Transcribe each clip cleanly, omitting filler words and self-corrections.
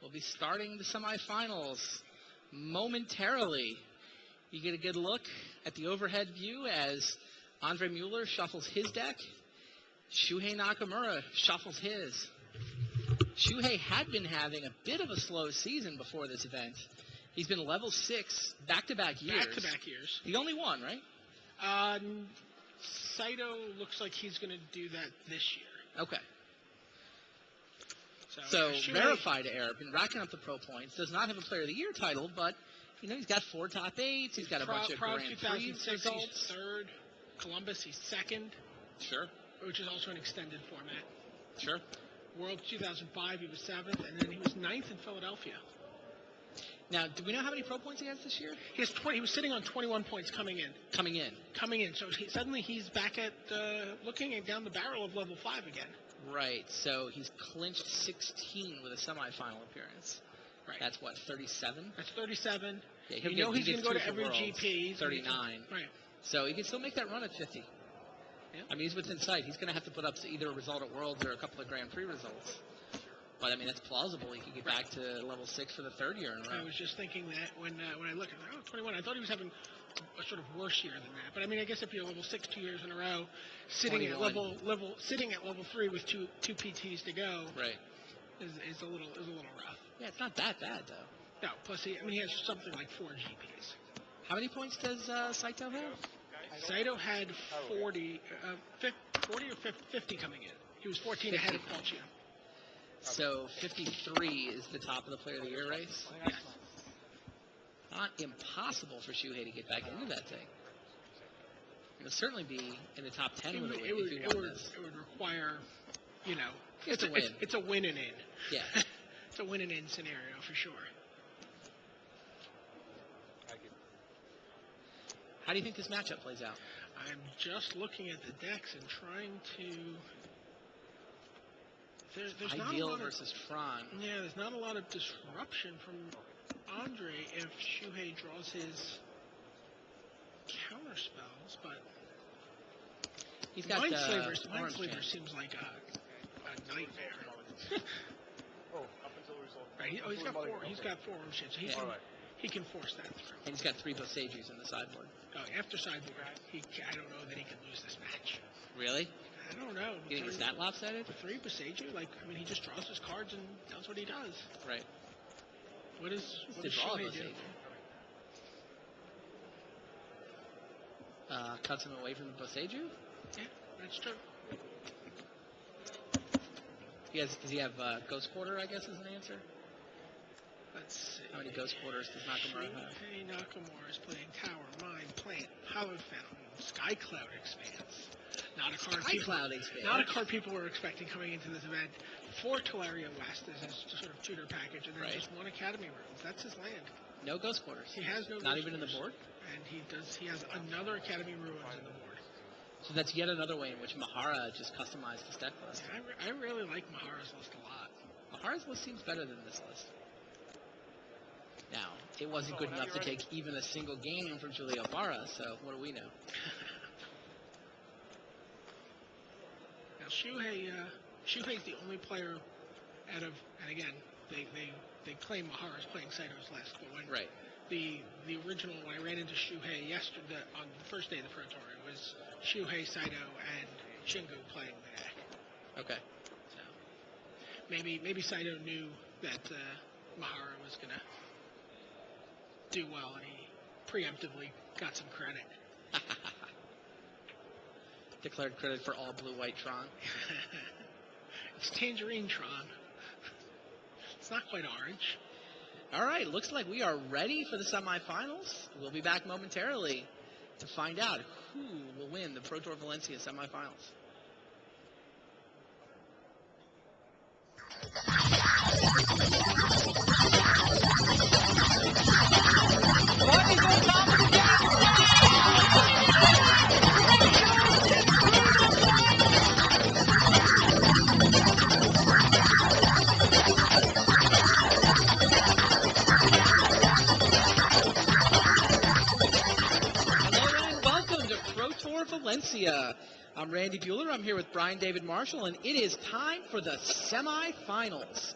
We'll be starting the semifinals momentarily. You get a good look at the overhead view as Andre Mueller shuffles his deck. Shuhei Nakamura shuffles his. Shuhei had been having a bit of a slow season before this event. He's been level 6 back-to-back years. Back-to-back years. The only one, right? Saito looks like he's going to do that this year. Okay. So verified error, been racking up the pro points, does not have a Player of the Year title, but, you know, he's got 4 top 8s, he's got a bunch of Grand Prix results. He's third. Columbus, he's second. Sure. Which is also an extended format. Sure. World 2005, he was 7th, and then he was 9th in Philadelphia. Now, do we know how many pro points he has this year? He has 20. He was sitting on 21 points coming in. Coming in. So suddenly he's back at looking down the barrel of level 5 again. Right. So he's clinched 16 with a semifinal appearance. Right. That's what, 37? That's 37. Yeah, he's going to go to every Worlds, GP. 39. Right. So he can still make that run at 50. Yeah. I mean, he's within sight. He's going to have to put up either a result at Worlds or a couple of Grand Prix results. But, I mean, that's plausible. He could get back to level 6 for the 3rd year in a row. I was just thinking that when I look at 21, I thought he was having a sort of worse year than that. But, I mean, I guess if you're level 6 2 years in a row, sitting at level 3 with two PTs to go, right, is a little rough. Yeah, it's not that bad, though. No, plus he has something like 4 GPs. How many points does Saito have? Saito had 40 or 50 coming in. He was 14 ahead of Qualchia. So 53 is the top of the Player of the Year race? Yes. Not impossible for Shuhei to get back into that thing. It'll certainly be in the top 10 It would require, you know, it's a win. It's a win and in. Yeah. It's a win and in scenario for sure. How do you think this matchup plays out? I'm just looking at the decks and trying to... There's Ideal not versus Tron. Yeah, there's not a lot of disruption from Andre if Shuhei draws his counter spells, but he's got Mindslaver seems like a nightmare. Right. He's got 4 orange shades, so he can force that through. And he's got 3 Boseijus in the sideboard. Oh, after sideboard, I don't know that he can lose this match. Really? I don't know. You think it's that lopsided? 3 Boseiju? He just draws his cards and does what he does. Right. What does Shuhei do? Cuts him away from the Boseiju? Yeah, that's true. Does he have Ghost Quarter, I guess, is an answer? Let's see. How many Ghost Quarters does Nakamura have? Shuhei Nakamura is playing Tower, Mine, Plant, Hollow Fountain, Sky Cloud Expanse. Not a card people were expecting coming into this event. 4 Tolaria West is his sort of tutor package, and then just 1 Academy Ruins. That's his land. No Ghost Quarters. He has no. Not even in the board. And he has another Academy Ruins in the board. So that's yet another way in which Mahara just customized his deck list. Yeah, I really like Mahara's list a lot. Mahara's list seems better than this list. Now, it wasn't good enough to take even a single game from Julio Barra, so what do we know? Now, Shuhei's the only player out of, and again, they claim Mahara's playing Saito's list, but when the original, when I ran into Shuhei yesterday, on the first day of the Pro Tour, it was Shuhei, Saito, and Shingo playing the deck. Okay. So, maybe Saito knew that Mahara was going to do well, and he preemptively got some credit. Declared credit for all blue-white Tron. It's Tangerine Tron. It's not quite orange. All right, looks like we are ready for the semifinals. We'll be back momentarily to find out who will win the Pro Tour Valencia semifinals. Valencia. I'm Randy Bueller. I'm here with Brian David Marshall, and it is time for the semifinals.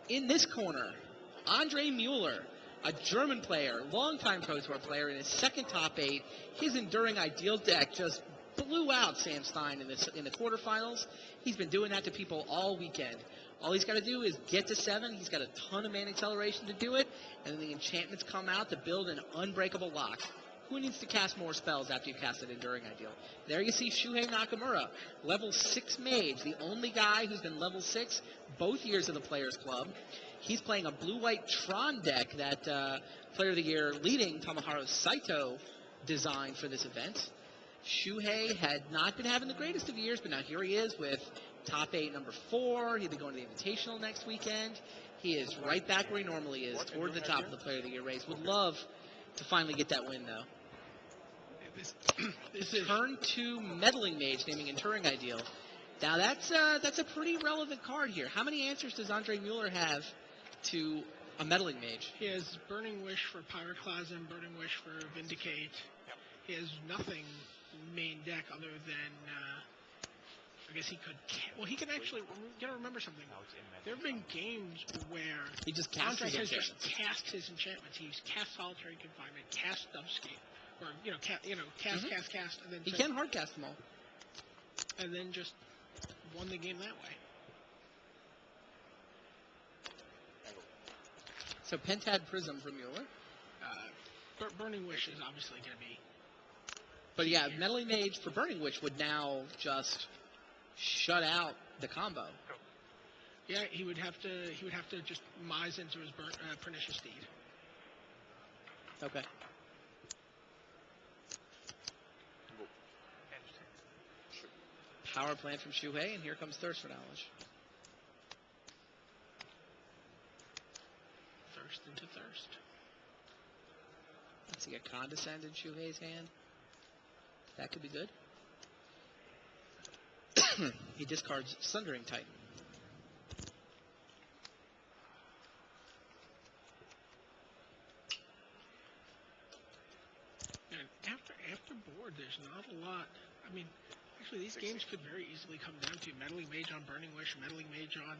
In this corner, Andre Mueller, a German player, longtime Pro Tour player, in his second top 8. His Enduring Ideal deck just blew out Sam Stein in the quarterfinals. He's been doing that to people all weekend. All he's got to do is get to 7. He's got a ton of man acceleration to do it, and then the enchantments come out to build an unbreakable lock. Who needs to cast more spells after you cast an Enduring Ideal? There you see Shuhei Nakamura, level 6 mage, the only guy who's been level 6 both years of the Players Club. He's playing a blue-white Tron deck that Player of the Year leading Tomoharu Saito designed for this event. Shuhei had not been having the greatest of years, but now here he is with top 8, number 4. He'll be going to the Invitational next weekend. He is right back where he normally is, toward the top of the Player of the Year race. Would love to finally get that win, though. This is turn 2 Meddling Mage, naming Enduring Ideal. Now that's a pretty relevant card here. How many answers does Andre Mueller have to a Meddling Mage? He has Burning Wish for Pyroclasm, Burning Wish for Vindicate. Yep. He has nothing main deck other than, I guess he could, well, he can actually, you gotta remember something. There have been games where he just casts Andre his has just cast his enchantments. He's cast Solitary Confinement, cast Dubscape, or, cast, and then he can hard cast them all. And then just won the game that way. So Pentad Prism for Mueller. Burning Wish is obviously going to be. But yeah, Meddling Mage for Burning Wish would now just shut out the combo. Yeah, he would have to just mise into his Pernicious Steed. Okay. Power plant from Shuhei, and here comes Thirst for Knowledge. Thirst into thirst. Let's see, a Condescend in Shuhei's hand. That could be good. He discards Sundering Titan. And after board, there's not a lot. I mean, actually, these games could very easily come down to Meddling Mage on Burning Wish, Meddling Mage on.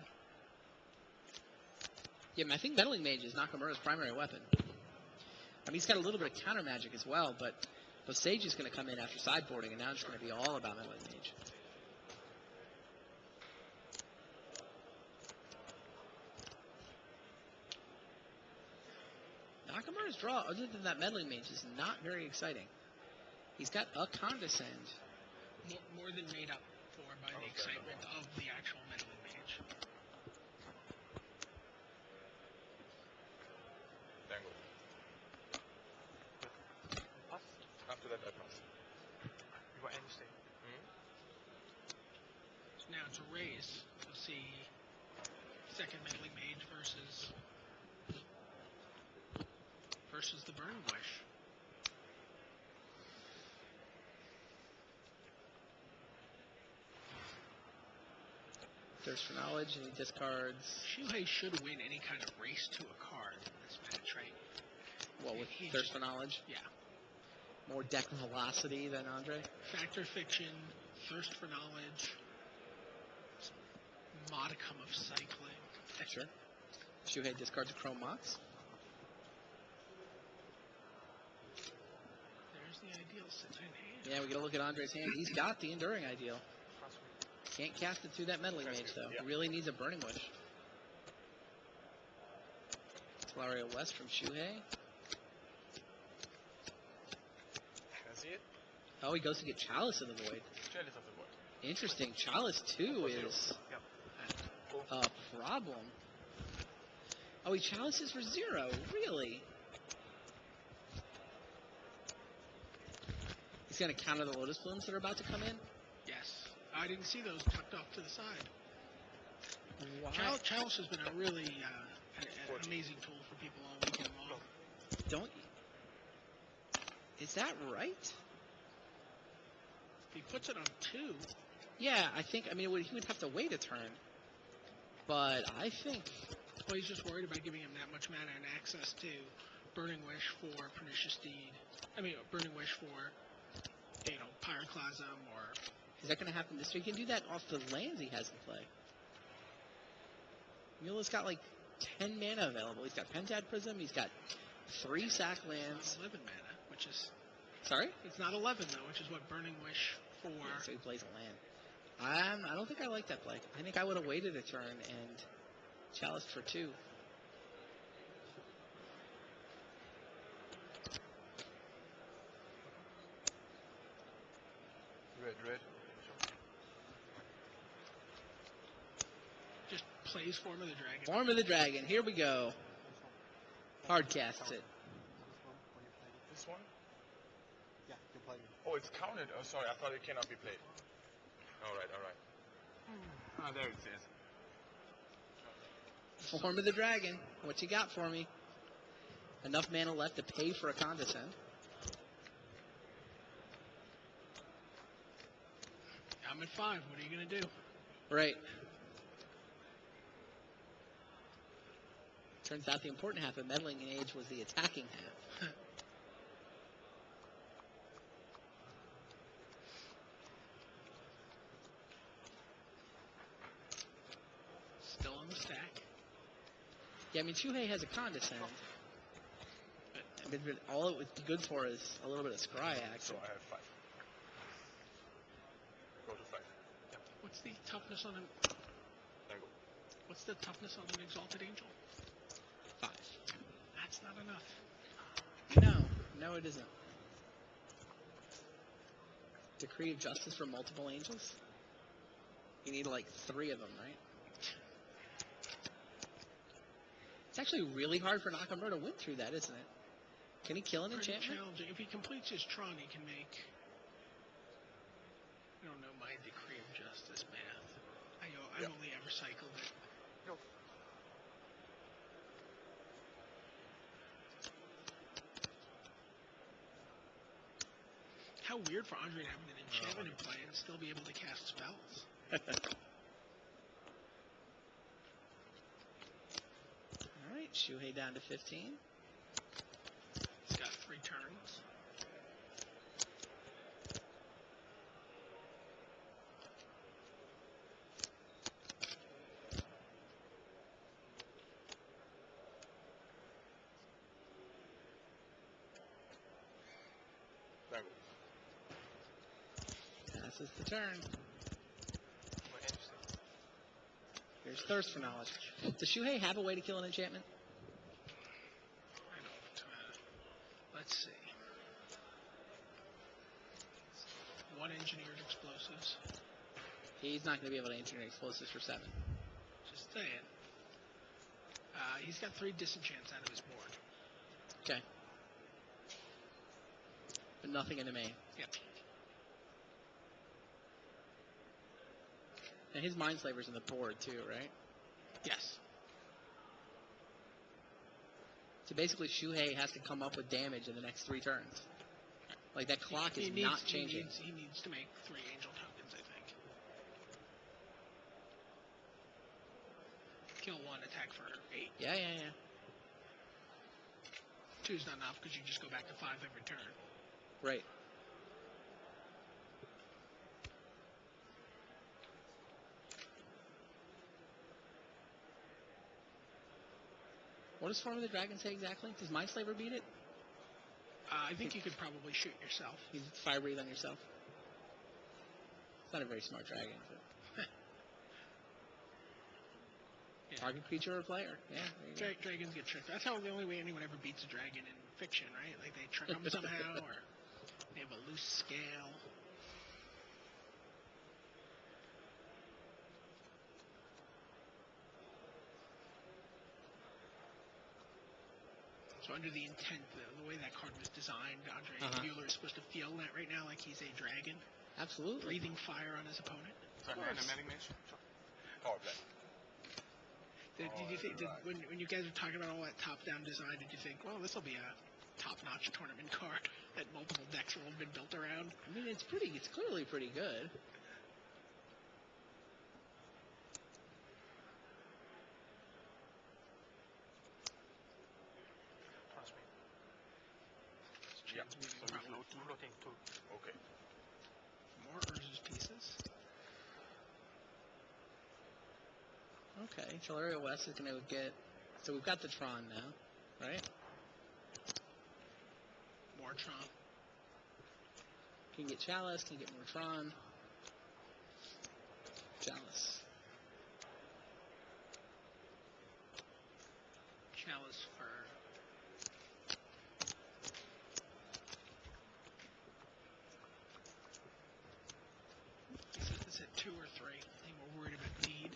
Yeah, I think Meddling Mage is Nakamura's primary weapon. I mean, he's got a little bit of counter magic as well, but Sage is going to come in after sideboarding, and now it's going to be all about Meddling Mage. Nakamura's draw, other than that Meddling Mage, is not very exciting. He's got a Condescend. More than made up for by the excitement of the actual Meddling Mage. After that, I pass. You got any state? So now it's a race. We'll see second Meddling Mage versus the Burning Wish. Thirst for Knowledge, and he discards. Shuhei should win any kind of race to a card in this match, right? Well, with Thirst for Knowledge? Yeah. More deck velocity than Andre? Factor Fiction, Thirst for Knowledge, modicum of cycling. Sure. Shuhei discards a Chrome Mox. There's the Ideal sitting in hand. Yeah, we got to look at Andre's hand. He's got the Enduring Ideal. Can't cast it through that Meddling Mage, though. He really needs a Burning Wish. Tolaria West from Shuhei. Can I see it? Oh, he goes to get Chalice of the Void. Chalice of the Void. Interesting. Chalice 2 is a problem. Oh, he Chalices for 0. Really? He's going to counter the Lotus Blooms that are about to come in? Yes. I didn't see those tucked off to the side. Why? Chalice has been a really an amazing tool for people all weekend long. Don't you? Is that right? He puts it on 2. Yeah, I think, he would have to wait a turn. But I think... Well, he's just worried about giving him that much mana and access to Burning Wish for Pernicious Steed. Burning Wish for, Pyroclasm or... Is that going to happen this week? He can do that off the lands he has in play. Mueller's got, 10 mana available. He's got Pentad Prism. He's got 3 sack lands. 11 mana, which is... Sorry? It's not 11, though, which is what Burning Wish for... Yeah, so he plays a land. I don't think I like that play. I think I would have waited a turn and chaliced for 2. Red. Just plays Form of the Dragon. Form of the Dragon. Here we go. Hard casts it. This one? Yeah, you play it. Oh, it's counted. Oh, sorry. I thought it cannot be played. All right. Ah, there it is. Form of the Dragon. What you got for me? Enough mana left to pay for a Condescend. I'm at 5. What are you going to do? Right. Turns out the important half of Meddling in Age was the attacking half. Still on the stack. Yeah, I mean, Shuhei has a Condescend. But all it would be good for is a little bit of Scry action. So I have 5. Go to 5. What's the toughness on an... There you go. What's the toughness on an Exalted Angel? 5. That's not enough. No, it isn't. Decree of Justice for multiple angels? You need like 3 of them, right? It's actually really hard for Nakamura to win through that, isn't it? Can he kill an Pretty enchantment? challenging. If he completes his Tron, he can make... I don't know my Decree of Justice math. I've only ever cycled it. Go. How weird for Andre to have an enchantment in play and still be able to cast spells. All right, Shuhei down to 15. He's got 3 turns. There you go. Passes the turn. Well, interesting. Here's Thirst for Knowledge. Does Shuhei have a way to kill an enchantment? I don't. Let's see. 1 Engineered Explosives. He's not going to be able to engineer explosives for 7. Just saying. He's got 3 disenchants out of his board. Okay. But nothing in the main. Yep. And his Mindslaver's in the board too, right? Yes. So basically Shuhei has to come up with damage in the next 3 turns. Like that clock is not changing. He needs to make 3 angel tokens, I think. Kill 1, attack for 8. Yeah. 2's not enough because you just go back to 5 every turn. Right. What does Form of the Dragon say exactly? Does Mindslaver beat it? I think you could probably shoot yourself. You fire breathe on yourself. It's not a very smart dragon. But Yeah. Target creature or player. Yeah. There you go. Dragons get tricked. That's how the only way anyone ever beats a dragon in fiction, right? Like they trick them somehow, or they have a loose scale. So under the intent, the way that card was designed, Andre Mueller is supposed to feel that right now like he's a dragon. Absolutely. Breathing fire on his opponent. Sorry, man, a Manic Mage? Sure. Power play. Did you think, when you guys were talking about all that top-down design, did you think, well, this will be a top-notch tournament card that multiple decks will have been built around? I mean, it's clearly pretty good. Trust me. Yeah. Floating too. Okay. More Urza's pieces. Okay, Chalaria West is going to get So we've got the Tron now, right? More Tron. Can get Chalice, can get more Tron. Chalice. Chalice for... Is it 2 or 3? I think we're worried about need.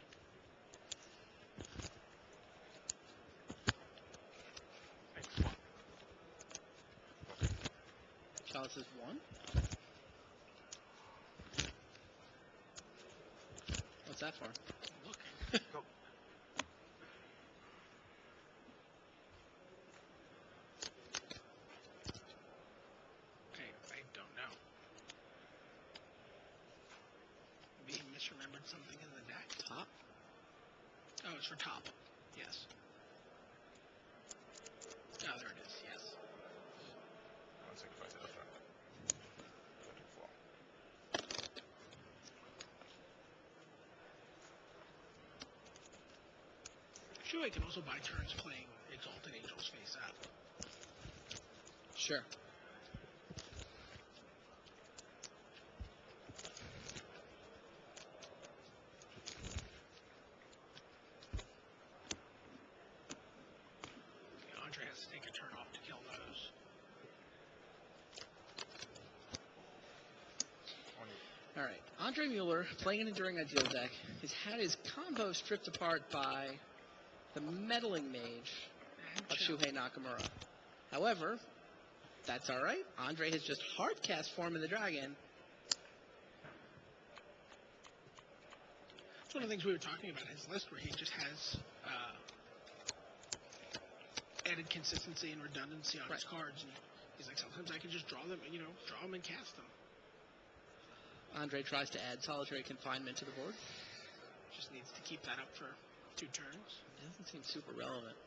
Chalice is 1. What's that for? Look. Go. Okay, I don't know. Maybe he misremembered something in the deck. Top? Oh, it's for top. Yes. Oh, there it is. Yes. One sacrifice at the front. 24. Shuhei can also buy turns playing Exalted Angels face up. Sure. Andre has to take a turn off to kill those. All right. Andre Mueller, playing an Enduring Ideal deck, has had his combo stripped apart by the Meddling Mage of Shuhei Nakamura. However, that's all right. Andre has just hardcast Form of the Dragon. It's one of the things we were talking about in his list, where he just has added consistency and redundancy on his cards. And he's like, sometimes I can just draw them, draw them and cast them. Andre tries to add Solitary Confinement to the board. Just needs to keep that up for 2 turns. It doesn't seem super relevant.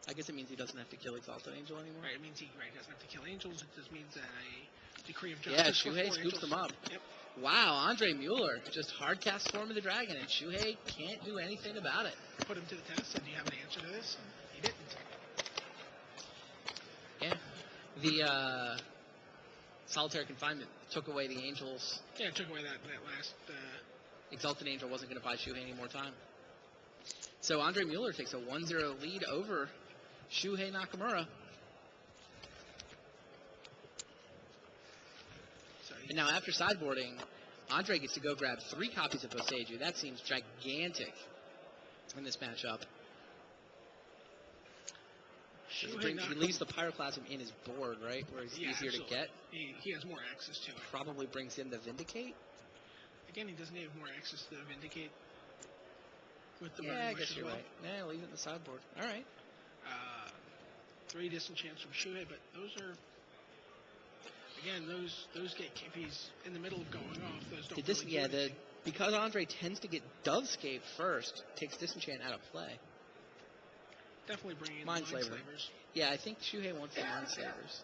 I guess it means he doesn't have to kill Exalted Angel anymore. Right, it means he doesn't have to kill angels. It just means a decree of Yeah, justice. Shuhei for 4 scoops angels. them up. Yep. Wow, Andre Mueller just hardcast Form of the Dragon, and Shuhei can't do anything about it. Put him to the test. Said, do you have an answer to this? And he didn't. Yeah. The Solitary Confinement took away the Angels. Yeah, it took away that last... Exalted Angel wasn't going to buy Shuhei any more time. So Andre Mueller takes a 1-0 lead over Shuhei Nakamura. And now after sideboarding, Andre gets to go grab 3 copies of Boseiju. That seems gigantic in this matchup. He leaves the Pyroclasm in his board, right, where it's easier to get. He has more access to it. Probably brings in the Vindicate. Again, he doesn't have more access to the Vindicate with the Yeah, I Burning guess Wish you're as well. right. Yeah, leave it in the sideboard. All right. 3 disenchants from Shuhei, but those are... Again, those get, if he's in the middle of going off, those don't really do anything. Because Andre tends to get Dovescape first, takes Disenchant out of play. Definitely bringing in Mindslaver. Mindslavers. Yeah, I think Shuhei wants the Mindslavers.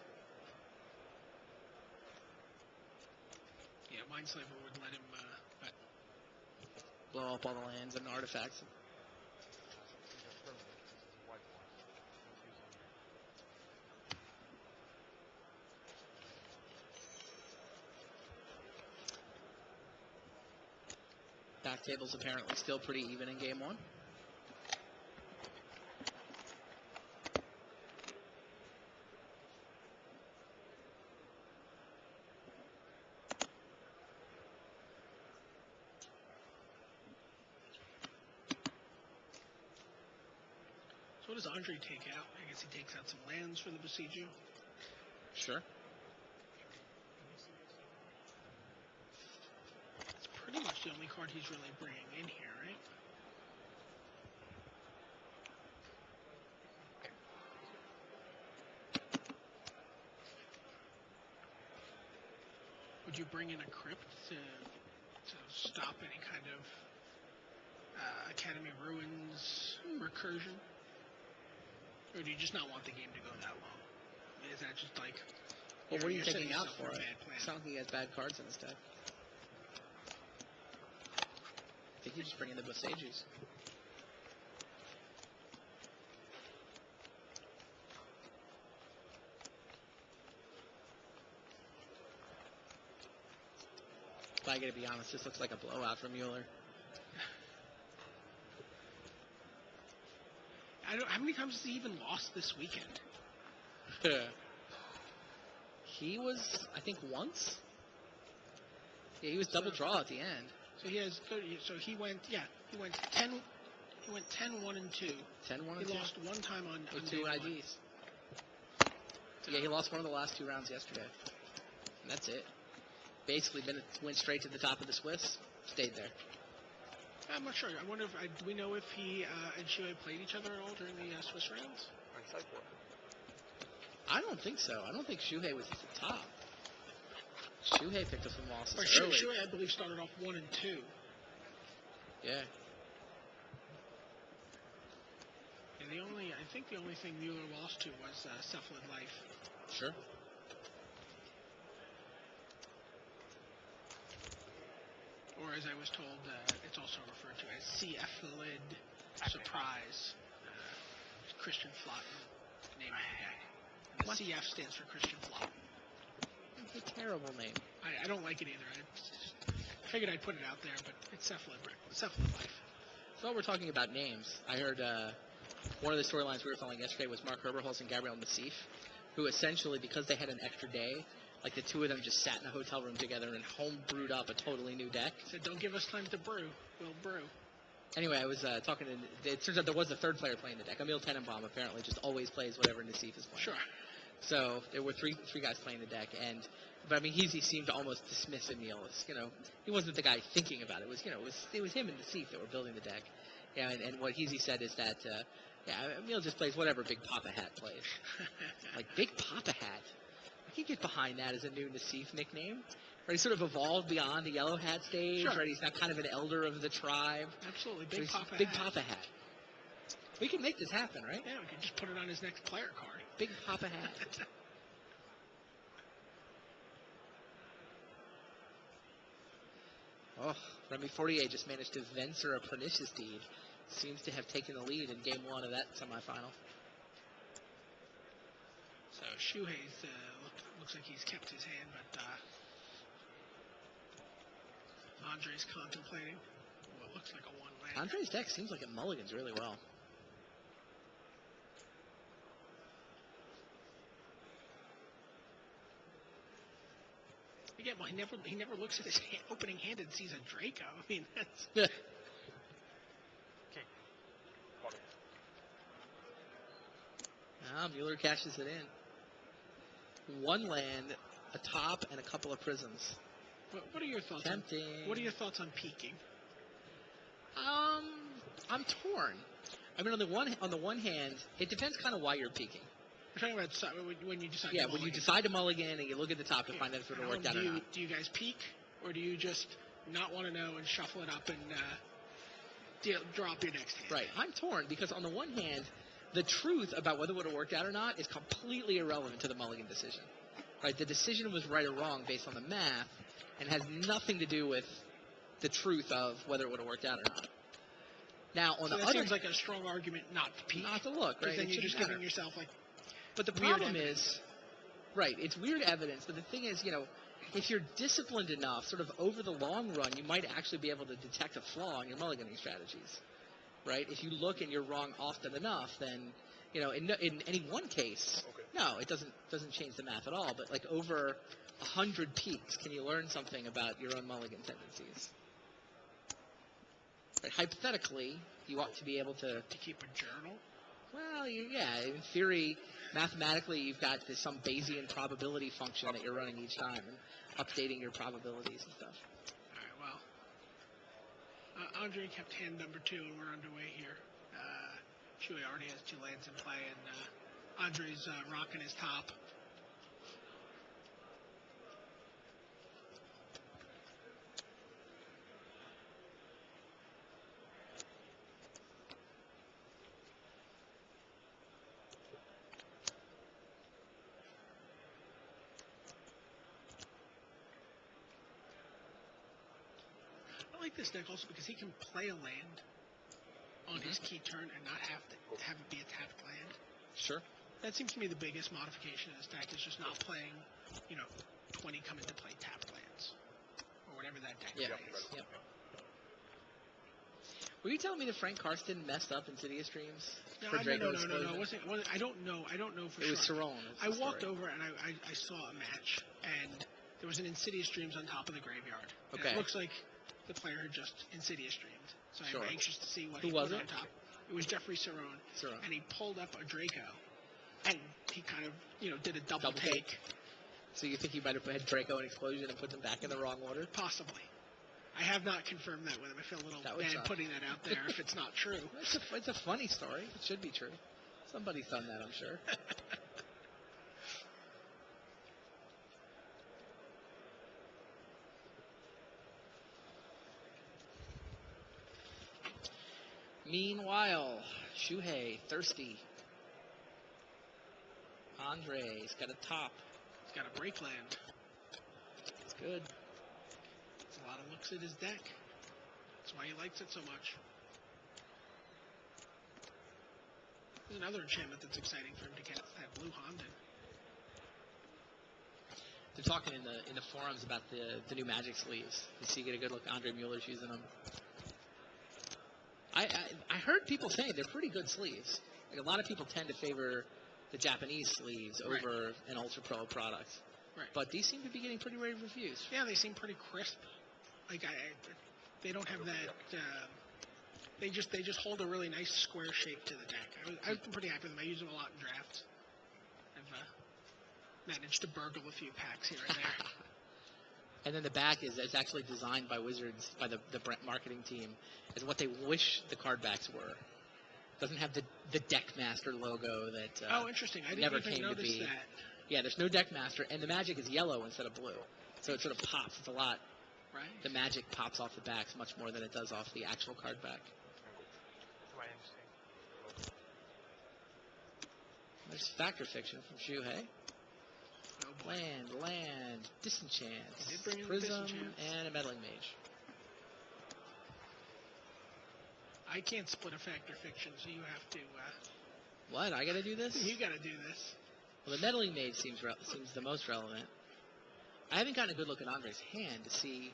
Yeah, Mindslaver would let him Blow up all the lands and artifacts. Back table's apparently still pretty even in game 1. So what does Andre take out? I guess he takes out some lands for the Boseiju. Sure. It's pretty much the only card he's really bringing in here, right? Would you bring in a Crypt to stop any kind of Academy Ruins recursion? Or do you just not want the game to go that long? Is that just like... Well, what are you you're setting taking out yourself for a it? bad plan? It's not like he has bad cards in his deck. I think you just bring in the Boseijus. But I gotta be honest, this looks like a blowout for Mueller. How many times has he even lost this weekend? He was, I think, once. Yeah, he was double draw at the end. So he has 30. So he went 10. He went 10-1 and 2. 10-1 and 2. He lost one time on two IDs. Yeah, he lost one of the last 2 rounds yesterday. And that's it. Basically, went straight to the top of the Swiss. Stayed there. I'm not sure. I wonder if do we know if he and Shuhei played each other at all during the Swiss rounds? I don't think so. I don't think Shuhei was at the top. Shuhei picked up some losses early. Shuhei, I believe, started off 1 and 2. Yeah. And I think the only thing Mueller lost to was Cephalid Life. Sure. Or as I was told, it's also referred to as Cephalid Surprise. Christian Flotten, name of the deck. The CF stands for Christian Flotten. It's a terrible name. I don't like it either. I figured I'd put it out there, but it's Cephalid Life. So while we're talking about names, I heard one of the storylines we were following yesterday was Mark Herberholz and Gabriel Nassif, who essentially, because they had an extra day, like the two of them just sat in a hotel room together and home brewed up a totally new deck. Said, don't give us time to brew. We'll brew. Anyway, I was talking to, it turns out there was a third player playing the deck. Emil Tenenbaum apparently just always plays whatever Nassif is playing. Sure. So there were three guys playing the deck, but I mean, he seemed to almost dismiss Emil as, he wasn't the guy thinking about it. It was him and Nassif that were building the deck. Yeah, and what Heezy said is that, Emil just plays whatever Big Papa Hat plays. Like, Big Papa Hat? I can get behind that as a new Nassif nickname. Right, he sort of evolved beyond the Yellow Hat stage, sure. Right? He's now kind of an elder of the tribe. Absolutely, Big Papa Hat. We can make this happen, right? Yeah, we can just put it on his next player card. Big Papa Hat. Oh, Remy Fortier just managed to Venser a Pernicious Deed. Seems to have taken the lead in Game 1 of that semifinal. So Shuhei's looks like he's kept his hand, but Andre's contemplating what looks like a one-land. Andre's deck seems like it mulligans really well. Again, well, he never looks at his opening hand and sees a Draco. I mean, that's... Yeah. Mueller cashes it in. One land, a top, and a couple of prisms. What are your thoughts? Tempting. What are your thoughts on peaking? I'm torn. I mean, on the one hand, it depends kind of why you're peaking. We're talking about when you decide. Yeah, when you decide to mulligan and you look at the top to find out if it'll work out or not. Do you guys peak, or do you just not want to know and shuffle it up and drop your next hand? Right. I'm torn because on the one hand, the truth about whether it would have worked out or not is completely irrelevant to the mulligan decision. Right? The decision was right or wrong based on the math and has nothing to do with the truth of whether it would have worked out or not. Now, on the other, seems like a strong argument not to peak. Not to look, right? Then you're just giving yourself like. But the problem is, right? It's weird evidence. But the thing is, if you're disciplined enough, sort of over the long run, you might actually be able to detect a flaw in your mulliganing strategies. Right? If you look and you're wrong often enough, then in any one case, no, it doesn't change the math at all. But like over 100 peaks, can you learn something about your own mulligan tendencies? Right? Hypothetically, you ought to be able to keep a journal. Well, in theory, mathematically, you've got some Bayesian probability function that you're running each time and updating your probabilities and stuff. All right, well, Andre kept hand number 2, and we're underway here. Shuhei already has 2 lands in play, and Andre's rocking his top. I like this deck also because he can play a land on his key turn and not have it be a tapped land. Sure. That seems to me the biggest modification of this deck is just not playing, 20 come into play tapped lands or whatever that deck Yeah. is. Yep. Were you telling me that Frank Karsten messed up Insidious Dreams for Draco No. Explosion? I don't know for sure. It was Cerrone. I walked over and I saw a match, and there was an Insidious Dreams on top of the graveyard. Okay. And it looks like the player had just Insidious Dreamed. So Sure. I'm anxious to see what Who he was put it? on top. It was Jeffrey Cerrone. And he pulled up a Draco, and he kind of, did a double take. So you think he might have had Draco and Explosion and put them back in the wrong order? Possibly. I have not confirmed that with him. I feel a little bad putting that out there if it's not true. It's a funny story. It should be true. Somebody's done that, I'm sure. Meanwhile, Shuhei, thirsty. Andre's got a top. He's got a break land. It's good. It's a lot of looks at his deck. That's why he likes it so much. There's another enchantment that's exciting for him to get, that blue Honden. They're talking in the forums about the new Magic sleeves. You see, get a good look. Andre Mueller's using them. I heard people saying they're pretty good sleeves. Like a lot of people tend to favor the Japanese sleeves over an Ultra Pro product. Right. But these seem to be getting pretty rave reviews. Yeah, they seem pretty crisp. Like they don't have that. They just hold a really nice square shape to the deck. I've been pretty happy with them. I use them a lot in drafts. I've managed to burgle a few packs here and there. And then the back is actually designed by Wizards, by the marketing team, as what they wish the card backs were. Doesn't have the Deckmaster logo that oh, interesting. I never didn't even came to notice be. that. Yeah, there's no Deckmaster, and the Magic is yellow instead of blue, so it sort of pops. It's a lot. Right. The Magic pops off the backs much more than it does off the actual card back. There's Factor Fiction from Shuhei. Oh boy. Land, Disenchant, He did bring in Prism, Disenchant. and a Meddling Mage. I can't split a Factor Fiction, so you have to. What? I gotta do this? You gotta do this. Well, the Meddling Mage seems the most relevant. I haven't gotten a good look at Andre's hand to see.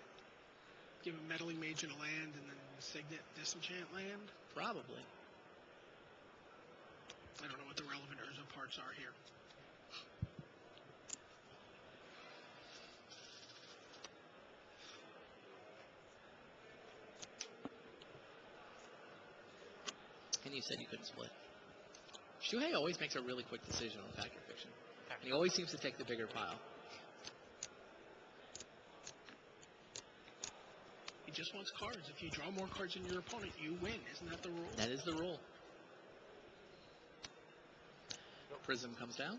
Give a Meddling Mage and a land, and then Signet Disenchant land? Probably. I don't know what the relevant Urza parts are here. And you said you couldn't split. Shuhei always makes a really quick decision on Factor Fiction. And he always seems to take the bigger pile. He just wants cards. If you draw more cards than your opponent, you win. Isn't that the rule? That is the rule. Prism comes down.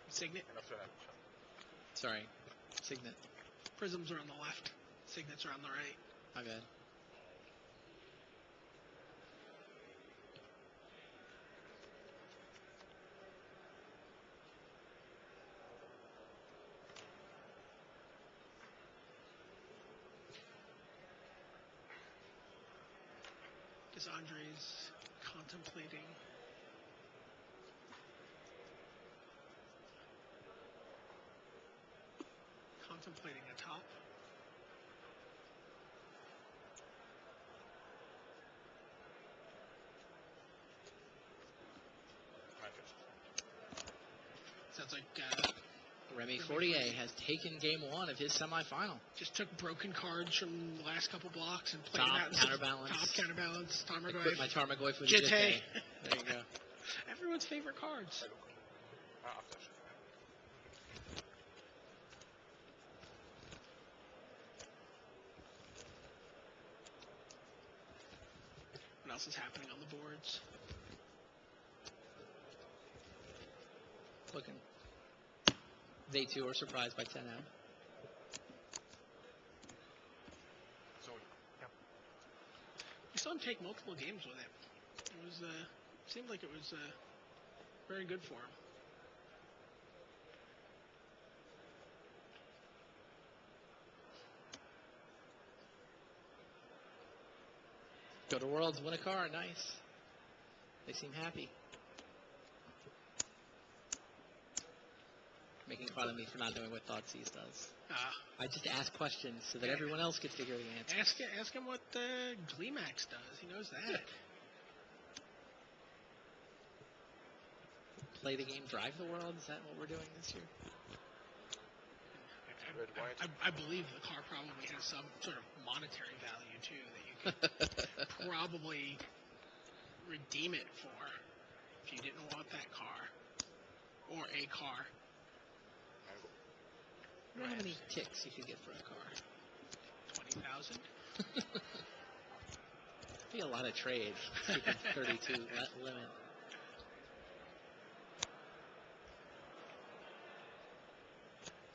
Signet. Sorry. Signet. Prisms are on the left. Signets are on the right. My bad. Is Andre's contemplating? Contemplating a top? Sounds like Remy Fortier has taken game one of his semifinal. just took broken cards from the last couple blocks and played Top, it out. counterbalance. Top, counterbalance, I quit Tarmogoyf. my Tarmogoyf with Jitte. Jitte. There you go. Everyone's favorite cards. What else is happening on the boards? Looking. They too are surprised by 10M. We saw him take multiple games with it. It was seemed like it was very good for him. Go to Worlds, win a car, nice. They seem happy. making fun of me for not knowing what Thoughtseize does. Ah. I just ask questions so that everyone else gets to hear the answer. Ask him what Gleemax does. He knows that. Play the game, drive the world. Is that what we're doing this year? I believe the car probably has some sort of monetary value too that you could probably redeem it for if you didn't want that car or a car. I don't know how many ticks you could get for a car. 20,000. Be a lot of trade. Keeping 32 limit.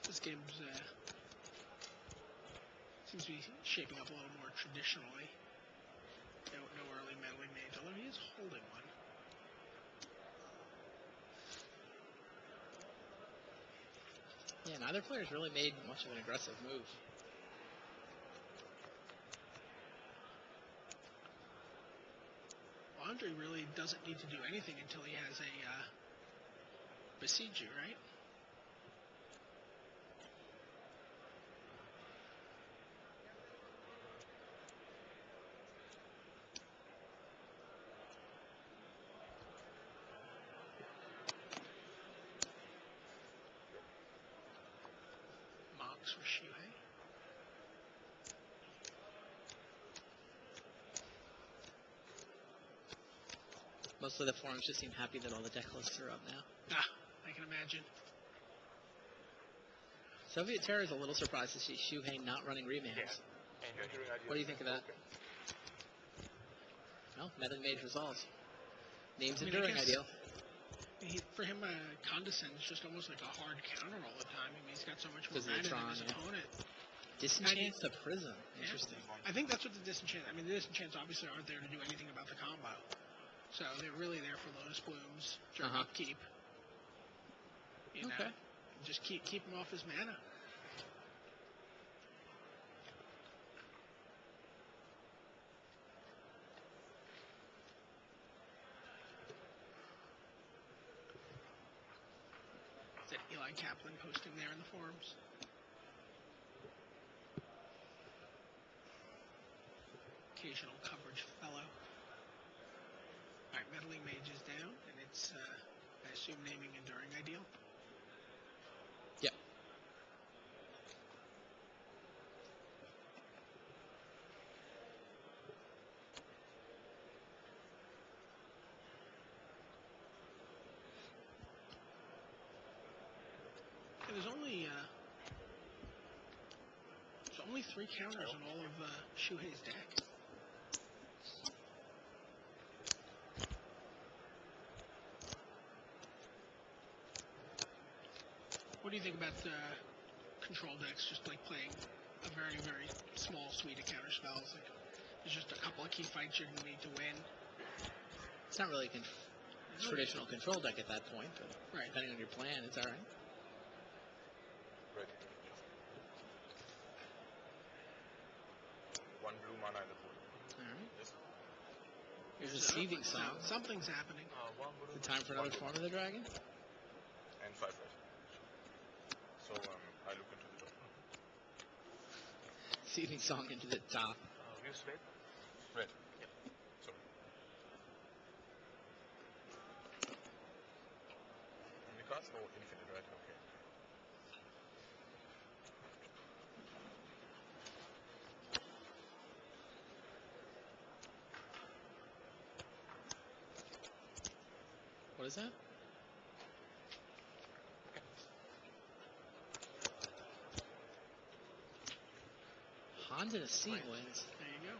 This game seems to be shaping up a little more traditionally. No early meddling mage, although he is holding one. Yeah, neither player's really made much of an aggressive move. Andre really doesn't need to do anything until he has a Besiju, right? For Shuhei. Most of the forums just seem happy that all the deck lists are up now. I can imagine. Soviet Terror is a little surprised to see Shuhei not running remands. Yeah. What do you think of that? Well, Meddling Mage resolves. Name's enduring ideal. For him, Condescend is just almost like a hard counter all the time. I mean, he's got so much more mana than his opponent. Disenchants the Prism. Interesting. I think that's what the Disenchants... I mean, the Disenchants obviously aren't there to do anything about the combo. So they're really there for Lotus Blooms, during upkeep. You know, just keep him off his mana. Is that Eli Kaplan posting there in the forums? Occasional coverage fellow. Alright, Meddling Mage is down, and it's, I assume, naming Enduring Ideal. Yep. And there's only 3 counters in all of Shuhei's deck. What do you think about control decks just like playing a very, very small suite of counter spells? Like, there's just a couple of key fights you're going to need to win. It's not really a traditional control deck at that point, but depending on your plan, it's alright. Right. 1 blue mana in the pool. Alright. Yes. Here's a Seething Song. Something's happening. Is it time for another Form of the Dragon? And 5 red. So I look into the top. Seething Song into the top. Use red? Red. Yep. So. How many cards? Oh, infinite, right? Okay. What is that? Honda to Sea wins. There you go.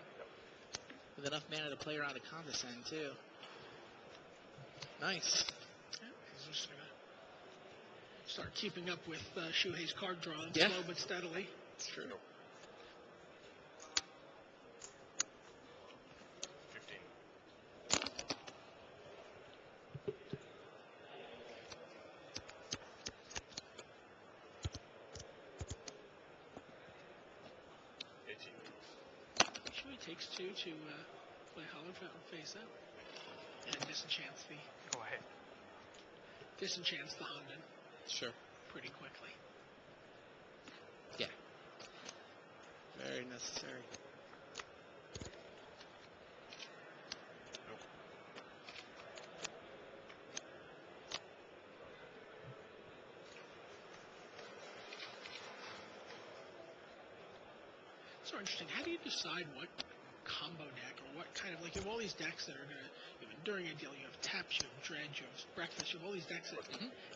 With enough mana to play around a Condescend, too. Nice. Yeah, he's just going to start keeping up with Shuhei's card drawing slow but steadily. It's true. 15. Shuhei takes 2 to play Hollow Fountain face up. And disenchants the... Go ahead. Disenchants the Honden. Sure. pretty quickly. Yeah. Very necessary. So interesting. How do you decide what combo deck or what kind of, like, you have all these decks that are going to, during a deal, you have taps, you have dredge, you have breakfast, you have all these decks that,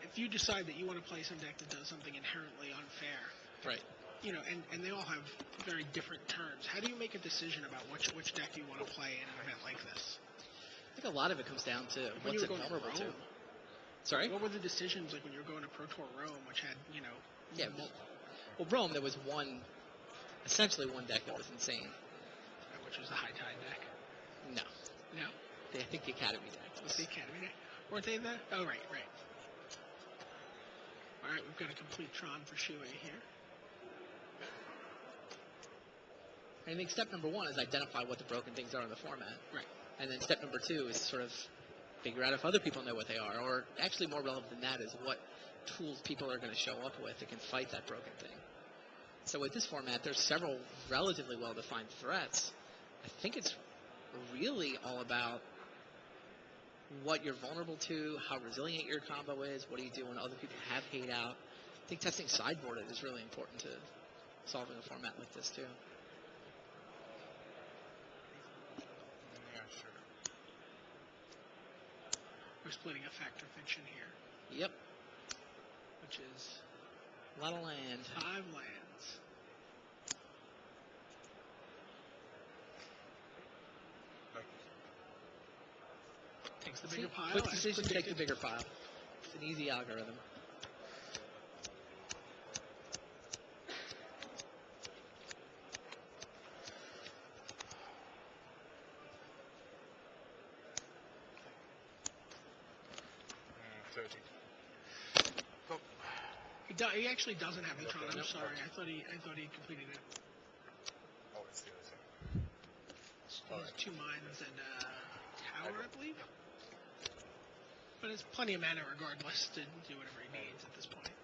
if you decide that you want to play some deck that does something inherently unfair, right? And they all have very different turns. How do you make a decision about which deck you want to play in an event like this? I think a lot of it comes down to When what's you it were going to vulnerable to. Rome, Sorry? what were the decisions like when you were going to Pro Tour Rome, which had, Yeah. Well, Rome, there was essentially one deck that was insane. Which was the High Tide deck? No. No? I think the Academy deck. Was the Academy deck? Weren't they the? Oh, right. All right, we've got a complete Tron for Shuei here. I think step number 1 is identify what the broken things are in the format. Right. And then step number 2 is sort of figure out if other people know what they are, or actually more relevant than that is what tools people are going to show up with that can fight that broken thing. So with this format, there's several relatively well-defined threats. I think it's really all about what you're vulnerable to, how resilient your combo is, what do you do when other people have hate out. I think testing sideboarded is really important to solving a format like this too. Yeah, sure. We're splitting a factor fiction here. Yep. Which is a lot of land. 5 lands. Takes the bigger pile. Quick decision, take the bigger pile. It's an easy algorithm. He actually doesn't have the Tron. I'm sorry. I thought he completed it. Oh, it's the other side. He's 2 mines and tower, I believe. But it's plenty of mana regardless to do whatever he needs at this point.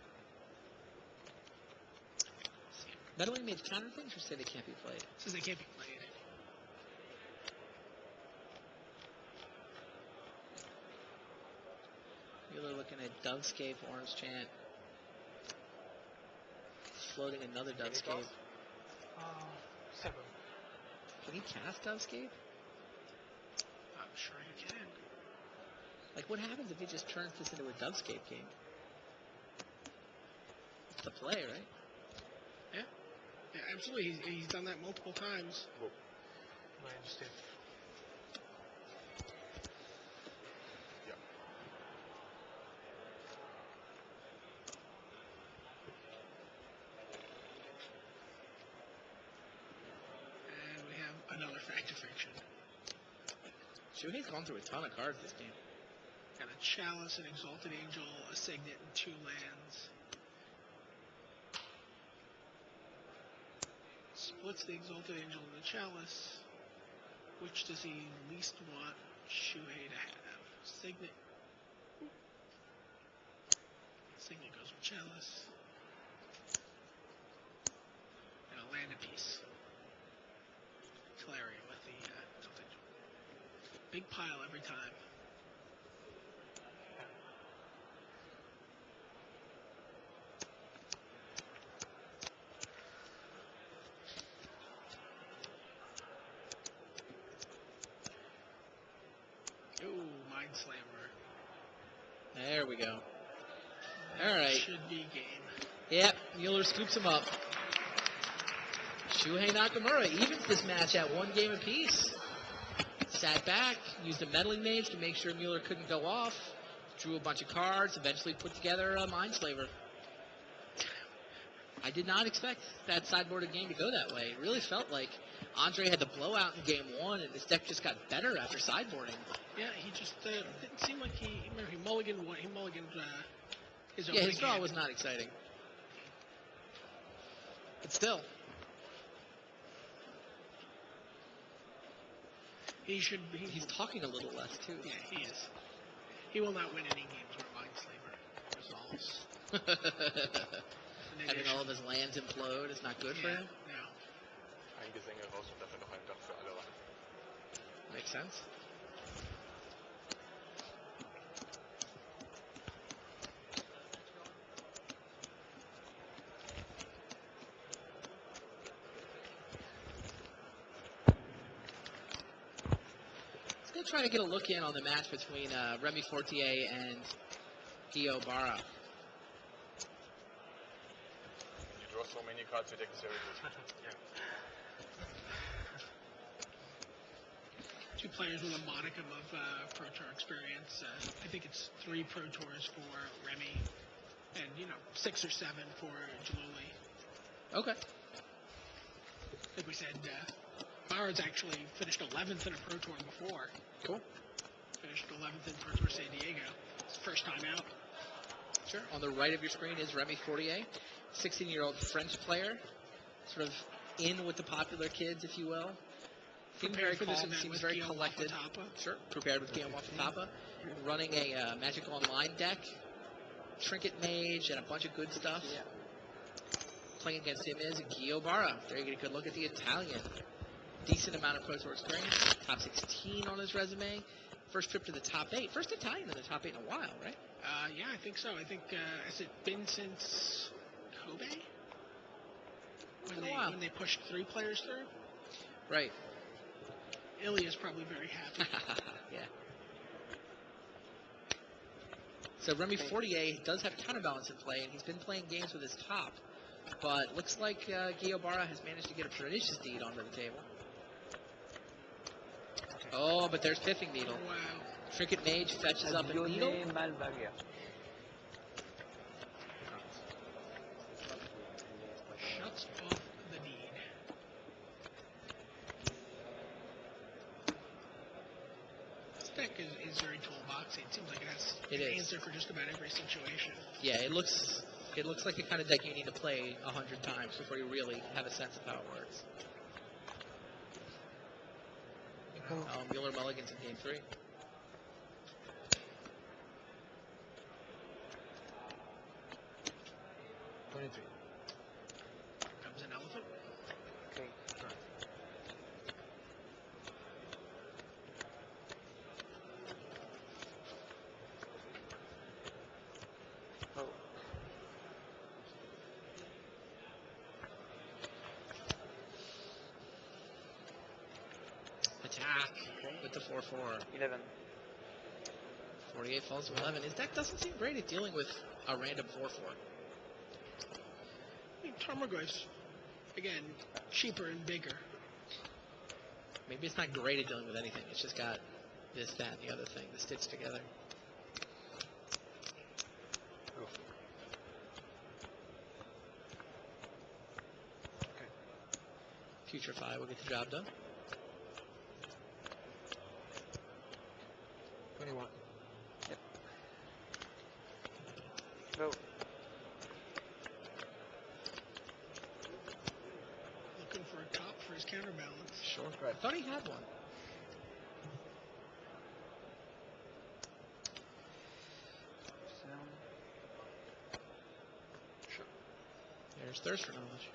Meddling made counter things or say they can't be played? Says they can't be played. You're looking at Dovescape, Orange Chant. Floating another Dovescape. 7. Can he cast Dovescape? I'm sure he can. Like, what happens if he just turns this into a Dovescape game? It's the play, right? Yeah. Yeah, absolutely. He's done that multiple times. Whoa. I understand. Yeah. And we have another factor fiction. Shuhei's gone through a ton of cards this game. Got a Chalice, an Exalted Angel, a Signet, and 2 lands. Splits the Exalted Angel and the Chalice. Which does he least want Shuhei to have? Signet. Signet goes with Chalice. And a land apiece. Clarion with the Exalted Angel. Big pile every time. There we go. All right. Should be game. Yep, Mueller scoops him up. Shuhei Nakamura evens this match at 1 game apiece. Sat back, used a meddling mage to make sure Mueller couldn't go off. Drew a bunch of cards, eventually put together a Mindslaver. I did not expect that sideboarded game to go that way. It really felt like Andre had the blowout in game 1, and his deck just got better after sideboarding. Yeah, he just didn't seem like he mulliganed one. He mulliganed his opening. Yeah, his draw hand. was not exciting. But still. He's talking a little less, too. Yeah, he is. He will not win any games where Mindslaver resolves. Having all of his lands implode is not good for him. No. Ein Gesänge raus und dafür noch ein Dach für alle rein. Makes sense. Let's go try to get a look in on the match between Remy Fortier and Guillaume Barra. You draw so many cards, your deck is very good. Yeah. Two players with a modicum of Pro Tour experience. I think it's 3 Pro Tours for Remy, and 6 or 7 for Jaluli. Okay. Like we said, Barra's actually finished 11th in a Pro Tour before. Cool. Finished 11th in Pro Tour San Diego. It's his first time out. Sure. On the right of your screen is Remy Fortier, 16-year-old French player, sort of in with the popular kids, if you will. Seems very For this calm, event seems with very Guillaume collected. Wafatapa. Sure. Prepared with Guillaume Wafatapa. Running a Magic Online deck, Trinket Mage, and a bunch of good stuff. Yeah. Playing against him is Guillaume Barra. There you get a good look at the Italian. Decent amount of Pro Tour experience. Top 16 on his resume. First trip to the top 8. First Italian in the top 8 in a while, right? Yeah, I think so. I think, has it been since Kobe? When they pushed 3 players through? Right. Ilya's probably very happy. Yeah. So Remy Fortier does have counterbalance in play, and he's been playing games with his top. But looks like Guillaume Barra has managed to get a pernicious deed onto the table. Oh, but there's Piffing Needle. Wow. Trinket Mage fetches up a Needle. Shuts off the deed. This deck is very toolboxy. It seems like it has an answer for just about every situation. Yeah, it looks like the kind of deck you need to play 100 times before you really have a sense of how it works. Mueller mulligans in game 3. Comes an elephant. Okay. Oh. Attack with the 4/4. 11. 48 falls to 11. His deck doesn't seem great at dealing with a random 4/4. I mean, Tarmogoyf's, again, cheaper and bigger. Maybe it's not great at dealing with anything. It's just got this, that, and the other thing to stitch together. Okay. Putrefy will get the job done. 21. Yep. Go. Looking for a top for his counterbalance. Sure. Right. I thought he had one. Sure. There's Thirst for Knowledge.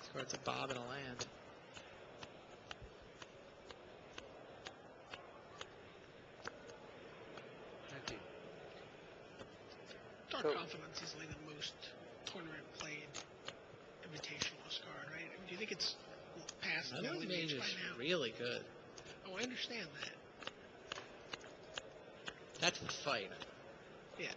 This card's a bob and a land. Dark Cool. Confidence is like the most tournament played invitational card, right? Do you think it's past Metal Melee Mage Mage is by now? really good. Oh, I understand that. That's the fight. Yeah.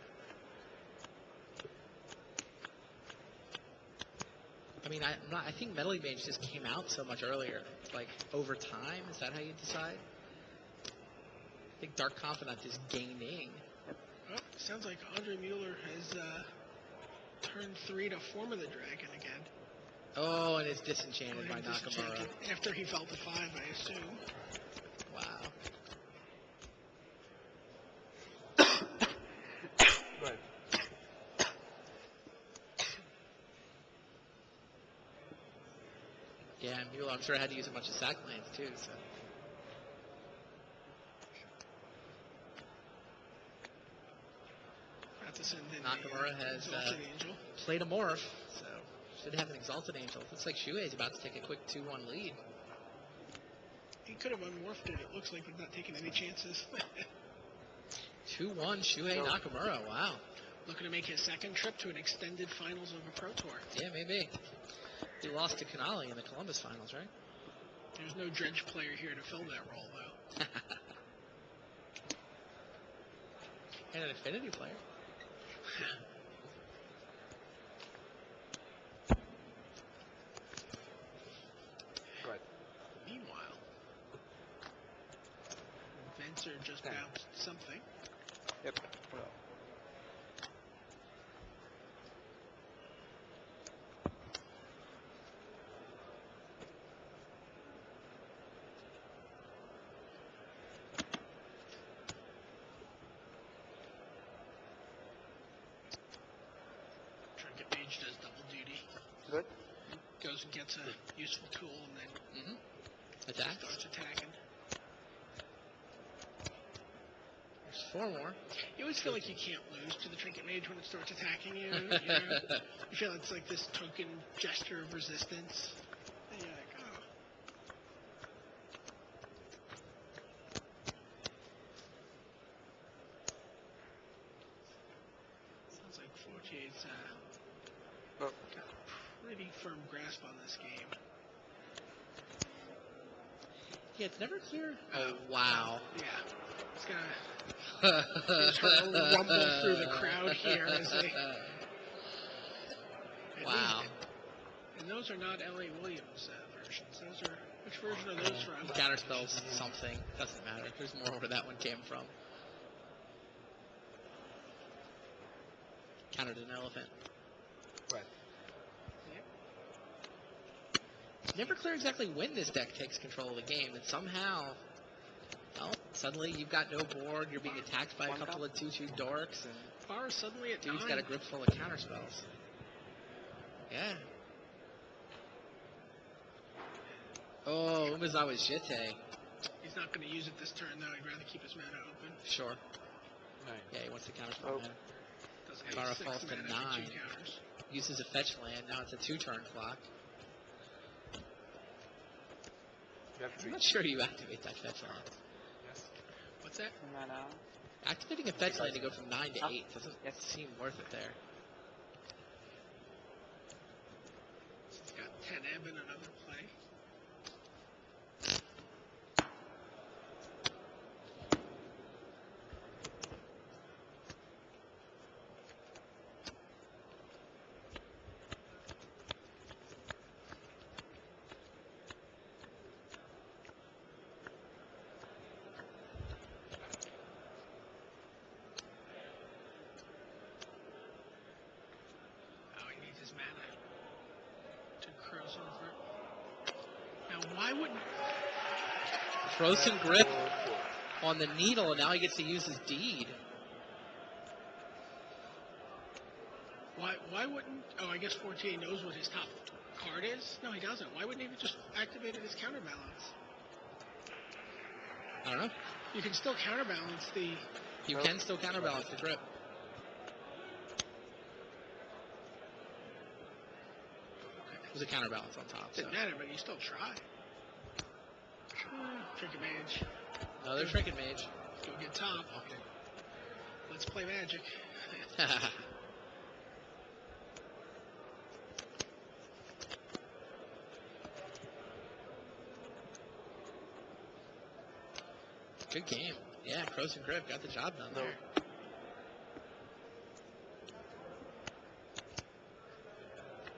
I mean, I think Metal Mage just came out so much earlier. Like, over time, is that how you decide? I think Dark Confidant is gaining. Oh, sounds like Andre Mueller has turned 3 to Form of the Dragon again. Oh, and it's disenchanted by Nakamura. Disenchanted after he fell to 5, I assume. Wow. Go ahead. Yeah, and Mueller, I'm sure had to use a bunch of sack lanes too. So. About to send in Nakamura has played a morph, so should have an Exalted Angel. Looks like Shuhei's about to take a quick 2-1 lead. He could have unmorphed it. It looks like he's not taking any chances. 2-1 Shuhei Nakamura. Wow. Looking to make his second trip to an extended finals of a Pro Tour. Yeah, maybe. He lost to Canali in the Columbus finals, right? There's no Dredge player here to fill that role, though. And an Affinity player. Right. Meanwhile, Venser just bounced something. Yep. Well. Trinket Mage does double duty. Good. Goes and gets a useful tool and then Attacks. starts attacking. There's 4 more. You always feel like you can't lose to the Trinket Mage when it starts attacking you. You know? You feel it's like this token gesture of resistance. And you're like, oh. Sounds like Fortier's got a pretty firm grasp on this game. Yeah, it's never clear. Oh, wow. Yeah. It's gonna sort of rumble through the crowd here as they. Wow. And those are not L.A. Williams versions. Those are which version are those from? Counterspells something. Doesn't matter. There's more where that one came from. Countered an elephant. Right. Never clear exactly when this deck takes control of the game, and somehow, well, suddenly you've got no board, you're being attacked by a couple of 2/2 dorks, and Bar is suddenly at dude's 9. got a grip full of counterspells. Yeah. Oh, Umezawa's Jite. He's not going to use it this turn, though. He'd rather keep his mana open. Sure. Nice. Yeah, he wants to counterspell mana. Doesn't have Bara 6 falls to mana for 9. 2 counters. Uses a fetch land, now it's a 2-turn clock. You have I'm 3. not sure you activate that fetch land. Yes. What's that? Mana. Activating a fetch land to go from 9 to 8 doesn't seem worth it there. He's got 10 ebb and another play. Oh, he needs his mana to cross over. Now, why wouldn't... Frozen grip on the needle, and now he gets to use his deed. Why wouldn't... Oh, I guess Fortier knows what his top card is? No, he doesn't. Why wouldn't he have just activated his counterbalance? I don't know. You can still counterbalance the... You can still counterbalance the grip. There's a counterbalance on top. So. Didn't matter, but you still try. Trinket Mage. Another Trinket Mage. Go get top. Okay. Let's play Magic. Good game. Yeah, Crows and Grip got the job done there.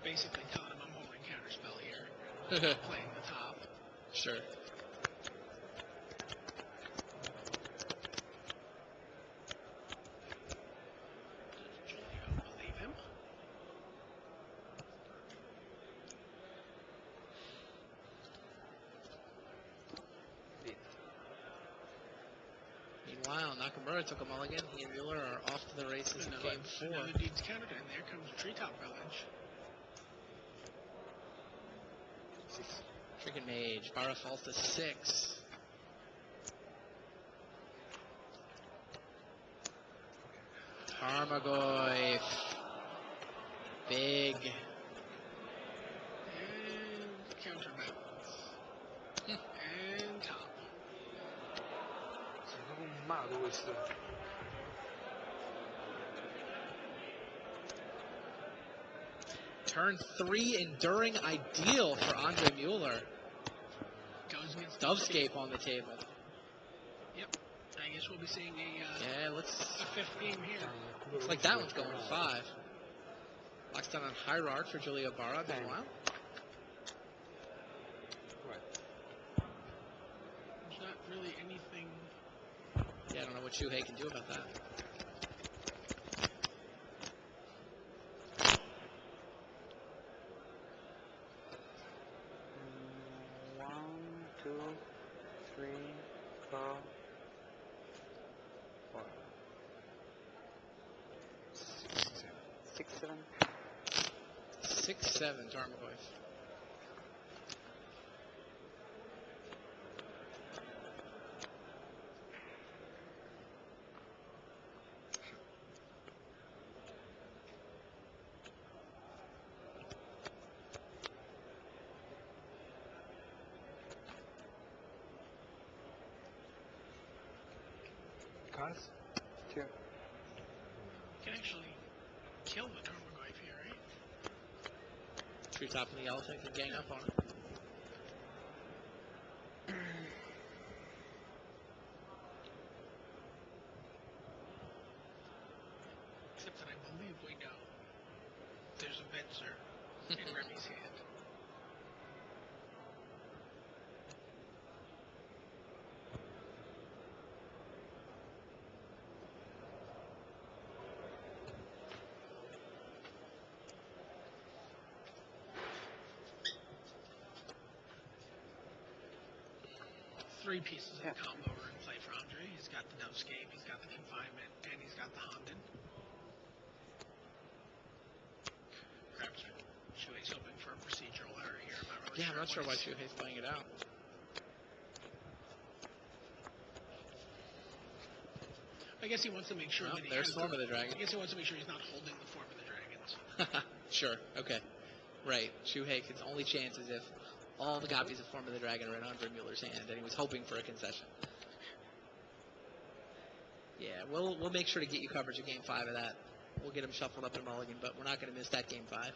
Basically telling him I'm holding counterspell here. Playing the top. Sure. Does Julio believe him? Meanwhile, Nakamura took a mulligan. He and Mueller are off to the races in game 4. Another Deeds countered, and there comes Treetop Village. 6. Freaking Mage. Barra falls to 6. Tarmogoyf. Big. And counterbalance. And top. Sei proprio un mago questo. Turn 3 enduring ideal for Andre Mueller. Goes against Dovescape on the table. Yep. I guess we'll be seeing Yeah, a fifth game here. looks like that one's going to 5. Locks down on Hierarch for Julia Barra. Meanwhile, There's not really anything. yeah, I don't know what Shuhei can do about that. One, two, three, four, 6, 7. 6-7, Tarmogoyf. Cards? 2. Can actually kill the Tarmogoyf here, right? Treetop and the elephant can gang up on it. Except that I believe we know there's a Venser in Remy's hand. Three pieces of the combo are in play for Andre. He's got the Dovescape, he's got the Confinement, and he's got the Honden. Perhaps Shuhei's hoping for a procedural error here. I'm not sure why Shuhei's playing it out. I guess he wants to make sure Well, that he there's has Storm of the Dragon. I guess he wants to make sure he's not holding the Form of the Dragons. Sure, okay. Right, Shuhei, his only chance is if all the copies of Form of the Dragon are in Andre Mueller's hand, and he was hoping for a concession. Yeah, we'll make sure to get you coverage of Game 5 of that. We'll get him shuffled up in Mulligan, but we're not going to miss that Game 5.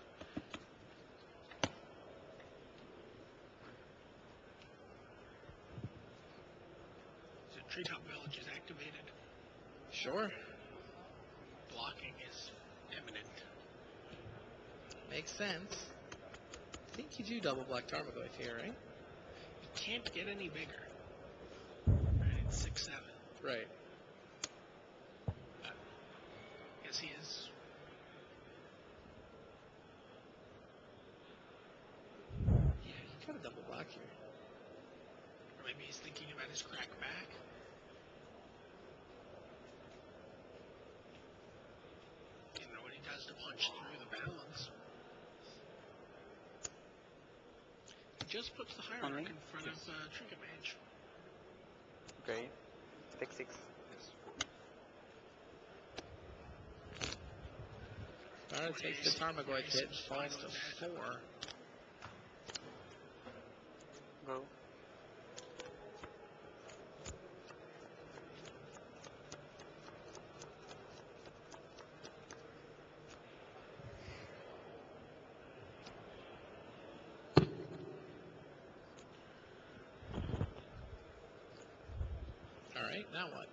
So Treetop Village is activated. Sure, Blocking is imminent. makes sense. I think you do double black Tarmogoyf here, right? You can't get any bigger. Right, it's 6-7. Right. Guess he is. Yeah, you got a double block here. Or maybe he's thinking about his crack back. You know what he does to punch through the balance. He just puts the Hierarch Only? in front of Trinket Mage. Okay. Take 6. Barra takes the Tarmogoyf hit, falls to 4. Go. All right, now what?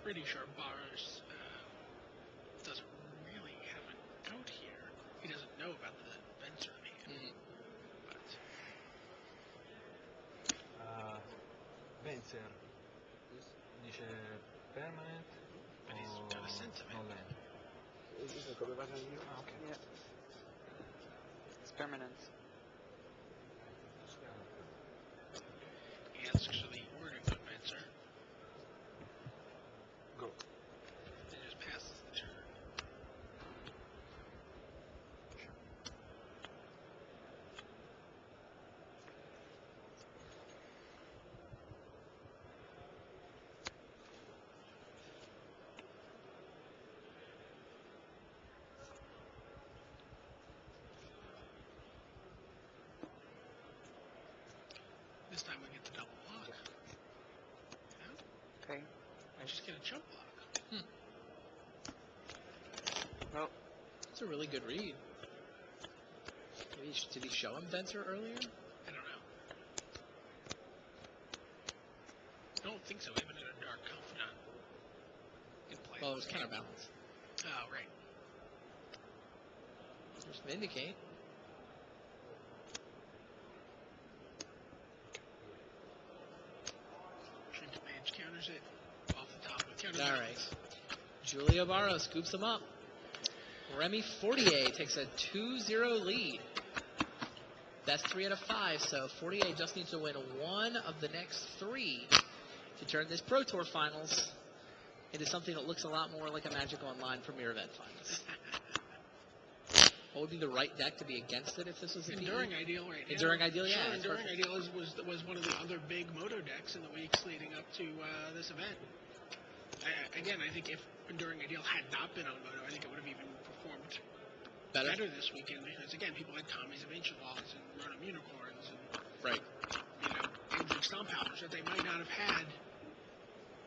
Pretty sure Barros doesn't really have an out here. He doesn't know about the Venser in hand. But Vencer. Dice permanent But he's got a sense of it. no land. Eso come pasa io? Ah, ok. Yeah. It's permanent. he asks for the Ordering of Venser. Okay. I just get a choke block. Well, That's a really good read. Did he show him Venser earlier? I don't know. I don't think so, even in a dark confidant in play. Well, it was counterbalanced. Oh, right. Just Vindicate. Trinket Mage counters it off the top with counter. All right. Julio Barro scoops him up. Remy Fortier takes a 2-0 lead. That's 3 out of 5, so Fortier just needs to win one of the next 3 to turn this Pro Tour Finals into something that looks a lot more like a Magic Online Premier Event Finals. What would be the right deck to be against it if this was a Enduring Ideal right now. Enduring Ideal, yeah. Sure, Enduring Ideal was one of the other big Moto decks in the weeks leading up to this event. Again, I think if Enduring Ideal had not been on Moto, I think it would have even performed better this weekend because, again, people had Tommies of Ancient Laws and Rotom Unicorns and, Right. Andrew Stomp Powers that they might not have had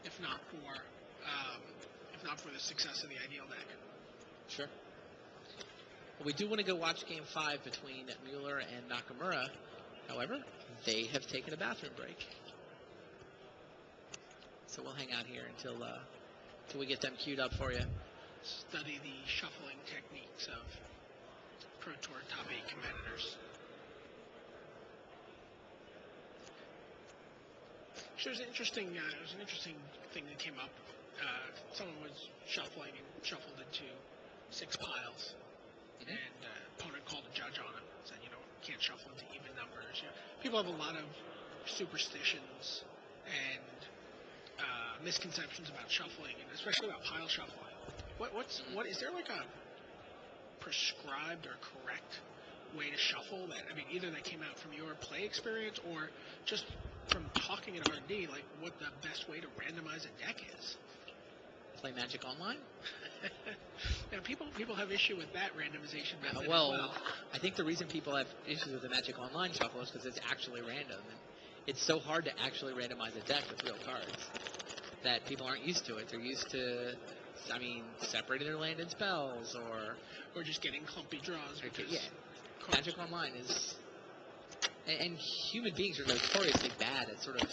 if not for the success of the Ideal deck. Sure. Well, we do want to go watch Game 5 between Mueller and Nakamura. However, they have taken a bathroom break. So we'll hang out here until we get them queued up for you. Study the shuffling techniques of Pro Tour top 8 competitors. So it was an interesting thing that came up. Someone was shuffling and shuffled into 6 piles, and opponent called a judge on him. Said, can't shuffle into even numbers. People have a lot of superstitions and misconceptions about shuffling, and especially about pile shuffling. What is there like a prescribed or correct way to shuffle that? I mean, either that came out from your play experience or just from talking at R&D, like what the best way to randomize a deck is. Play Magic Online? Now, people have issue with that randomization method well, as well. I think the reason people have issues with the Magic Online shuffle is because it's actually random. And it's so hard to actually randomize a deck with real cards that people aren't used to it. They're used to, separating their land and spells Or just getting clumpy draws. Magic Online is... And human beings are notoriously bad at sort of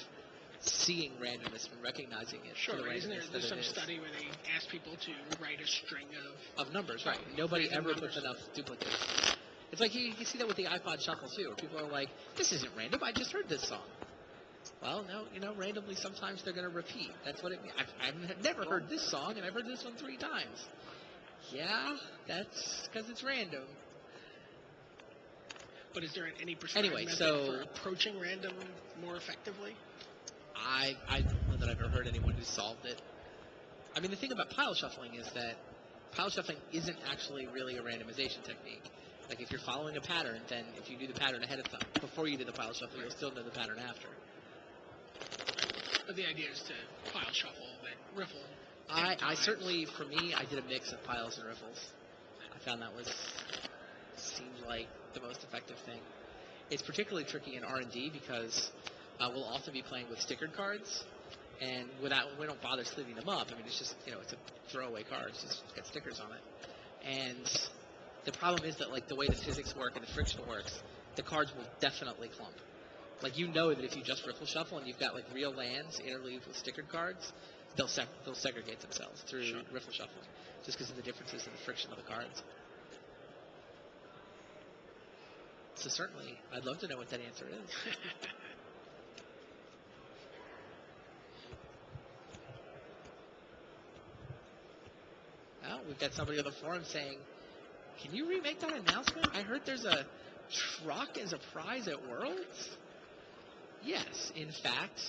seeing randomness and recognizing it. Sure, the isn't randomness there's that some it is. study where they ask people to write a string Of numbers, right. Nobody random ever numbers. puts enough duplicates. It's like you see that with the iPod Shuffle, too, where people are like, this isn't random, I just heard this song. Well, no, randomly sometimes they're going to repeat. That's what it means. I've never heard this song, and I've heard this one 3 times. Yeah, that's because it's random. But is there any prescribed method for approaching random more effectively? I don't know that I've ever heard anyone who solved it. I mean, the thing about pile shuffling is that pile shuffling isn't actually really a randomization technique. Like, if you're following a pattern, then if you do the pattern ahead of time, before you do the pile shuffle, you'll still know the pattern after. But the idea is to pile shuffle, then riffle. I certainly, for me, I did a mix of piles and riffles. I found that seemed like the most effective thing. It's particularly tricky in R&D because we'll often be playing with stickered cards, and we don't bother sleeving them up. I mean, it's just, it's a throwaway card. It's just got stickers on it. And the problem is that, like, the way the physics work and the friction works, the cards will definitely clump. Like, that if you just riffle shuffle and you've got, like, real lands interleaved with stickered cards, they'll segregate themselves through riffle shuffling, just because of the differences in the friction of the cards. So certainly, I'd love to know what that answer is. Well, we've got somebody on the forum saying, can you remake that announcement? I heard there's a truck as a prize at Worlds? Yes, in fact,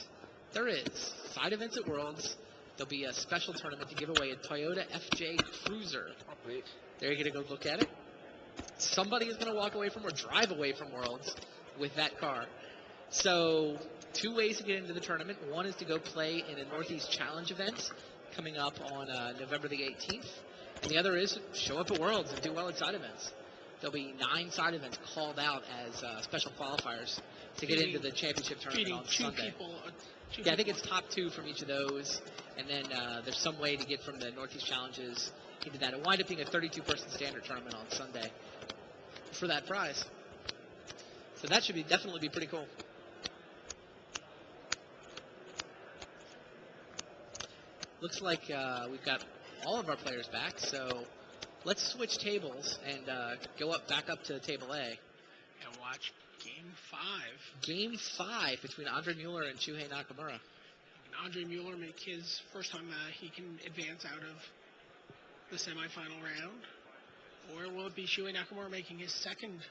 there is. Side events at Worlds, there'll be a special tournament to give away a Toyota FJ Cruiser. Oh, please. There, you're going to go look at it. Somebody is going to walk away from or drive away from Worlds with that car. So 2 ways to get into the tournament. One is to go play in a Northeast Challenge event coming up on November the 18th. And the other is show up at Worlds and do well at side events. there'll be 9 side events called out as special qualifiers to get into the championship tournament on Sunday. I think it's top 2 from each of those, and then there's some way to get from the Northeast Challenges into that. It wind up being a 32-person standard tournament on Sunday for that prize. So that should definitely be pretty cool. Looks like we've got all of our players back, so let's switch tables and go back up to table A. And watch Game 5. Game 5 between Andre Mueller and Shuhei Nakamura. Can Andre Mueller make his first time he can advance out of the semifinal round? Or will it be Shuhei Nakamura making his second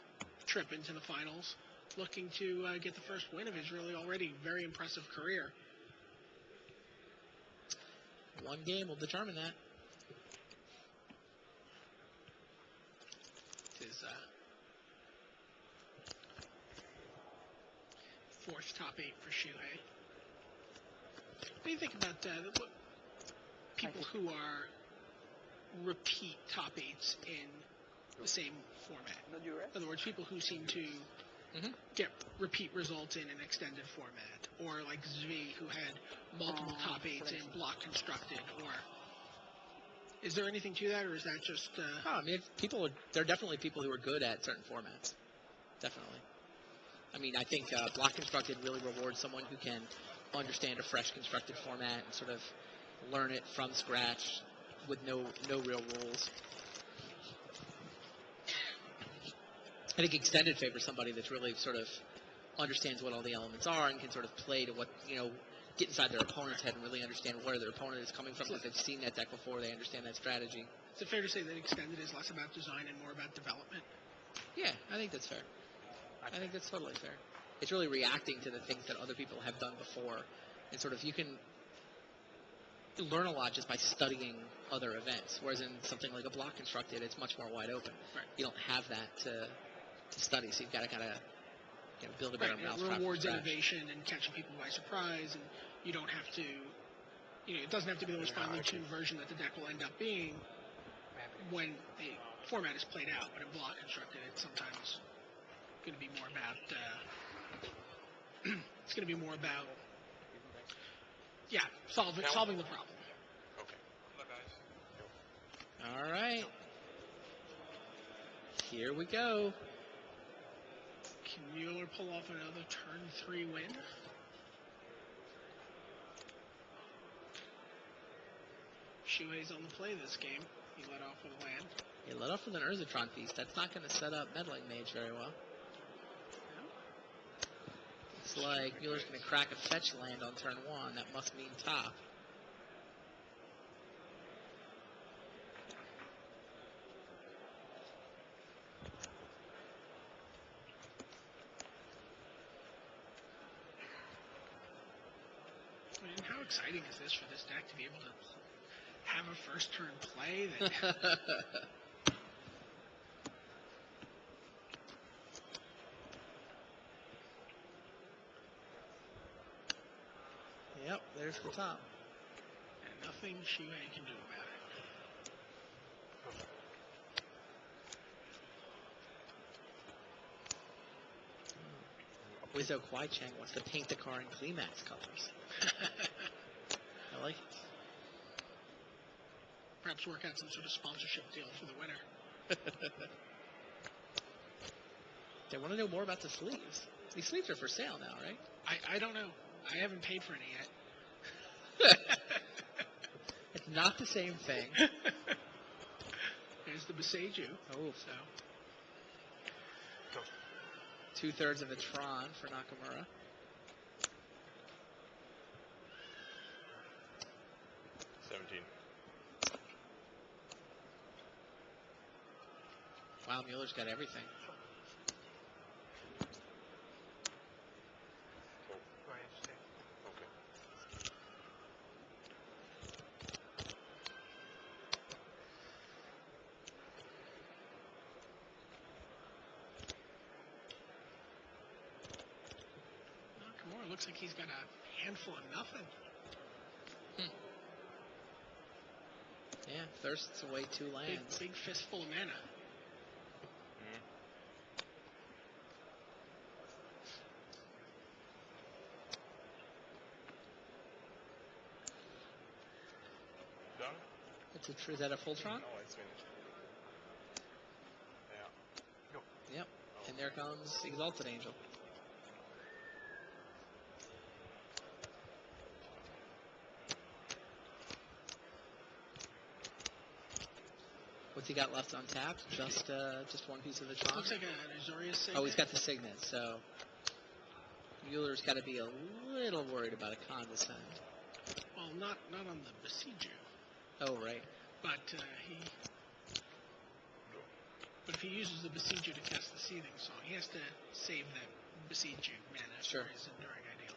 trip into the finals, looking to get the first win of his really already very impressive career? One game will determine that. It is fourth top 8 for Shuhei. What do you think about people who are repeat top 8s in the same format? In other words, people who seem to get repeat results in an extended format, or like Zvi, who had multiple top 8s in block constructed, or is there anything to that, or is that just... I mean, there are definitely people who are good at certain formats. Definitely. I mean, I think block constructed really rewards someone who can understand a fresh constructed format and sort of learn it from scratch with no real rules. I think extended favors somebody that's really sort of understands what all the elements are and can sort of play to what, get inside their opponent's head and really understand where their opponent is coming from, because they've seen that deck before, they understand that strategy. Is it fair to say that extended is less about design and more about development? Yeah, I think that's fair. I think that's totally fair. It's really reacting to the things that other people have done before, and sort of you can learn a lot just by studying other events, whereas in something like a block constructed, it's much more wide open. Right. You don't have that to study, so you've got to kind of build a better mousetrap. It rewards innovation and catching people by surprise, and you don't have to, it doesn't have to be the most finely tuned version that the deck will end up being when the format is played out. But in block constructed, it's sometimes going to be more about, solving the problem. Okay. All right. Here we go. Can Mueller pull off another turn 3 win? Shuhei's on the play this game. He let off with a land. He let off with an Urzatron Feast. That's not going to set up Meddling Mage very well. Looks like Mueller's going to crack a fetch land on turn 1. That must mean top. I mean, how exciting is this for this deck to be able to have a first turn play that Yep, there's the top. and nothing Shuhei can do about it. Wizzo Kwai Chang wants to paint the car in Climax colors. I like it. Perhaps work out some sort of sponsorship deal for the winner. They want to know more about the sleeves. These sleeves are for sale now, right? I don't know. I haven't paid for any yet. It's not the same thing. There's the Beseiju. Oh, So 2/3 of a Tron for Nakamura. Wow, Mueller's got everything. Nakamura looks like he's got a handful of nothing. Yeah, thirsts away 2 lands. Big fistful of mana. Is that a full Tron? No, it's finished. Yeah. Yep. And there comes Exalted Angel. What's he got left untapped? Just one piece of the Tron? Looks like an Azorius Signet. Oh, he's got the Signet, so Mueller's got to be a little worried about a Condescend. Well, not on the Besiju. Oh, right. But if he uses the Besiju to cast the Seething Song, he has to save that Besiju mana Sure. for his Enduring Ideal.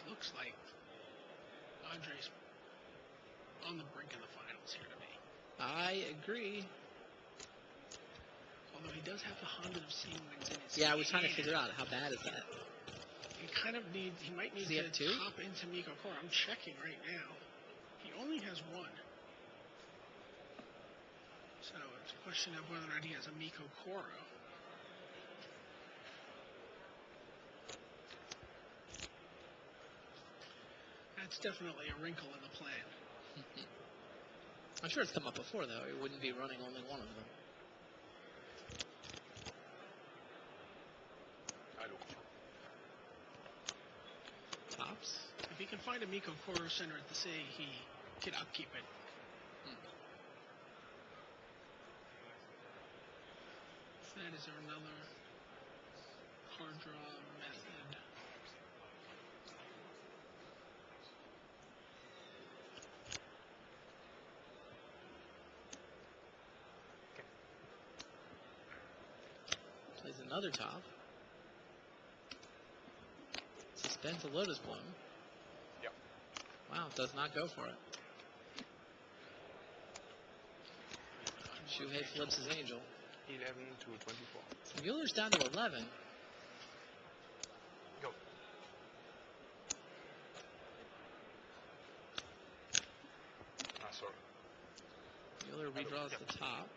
Looks like Andre's on the brink of the finals here to me. I agree. Although he does have the Honda of Seeing Winds in his Yeah, I was trying to hand. figure out how bad is that. He kind of needs, he might need Does he to have two? top into Miko Koro. I'm checking right now. He only has one. So it's a question of whether or not he has a Miko Koro. That's definitely a wrinkle in the plan. I'm sure it's come up before, though. It wouldn't be running only one of them. I do. Tops. If he can find a Miko Koro center at the sea, he can upkeep it. That is another card draw method. Plays another top. Suspends a Lotus Bloom. Yep. Wow, does not go for it. Shuhei flips his Angel. 11 to 24. So Mueller's down to 11. Go. Sorry. Mueller redraws Yep. the top.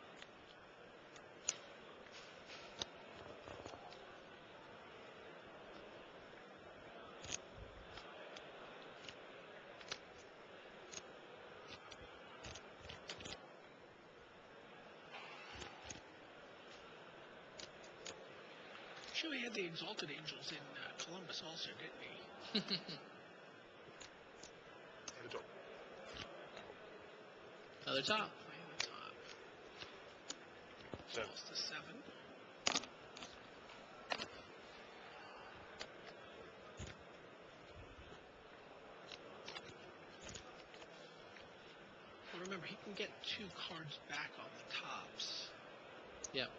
Shuhei had the Exalted Angels in Columbus also, didn't he? Good job. Another top. Playing the top. Seven. Falls to 7. Well, remember, he can get 2 cards back on the tops. Yep.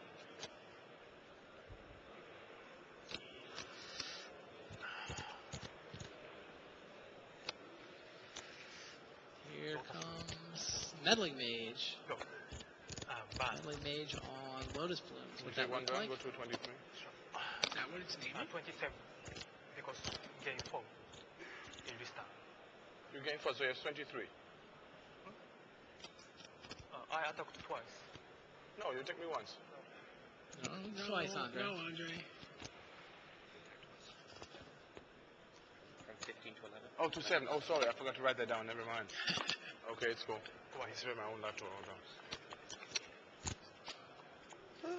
Here comes Meddling Mage. Go. Bad. Meddling Mage on Lotus Blooms. We What take that one look down, like? go to 23. Is that what it's named? 27. Because game 4 in restart. You gain first, so you have 23. I attacked twice. No, you take me once. No, twice, Andre. No, Andre. From 15 to 11. Oh, to 7. Oh, sorry, I forgot to write that down. Never mind. Okay, it's cool. Oh, I misread my own life draw down.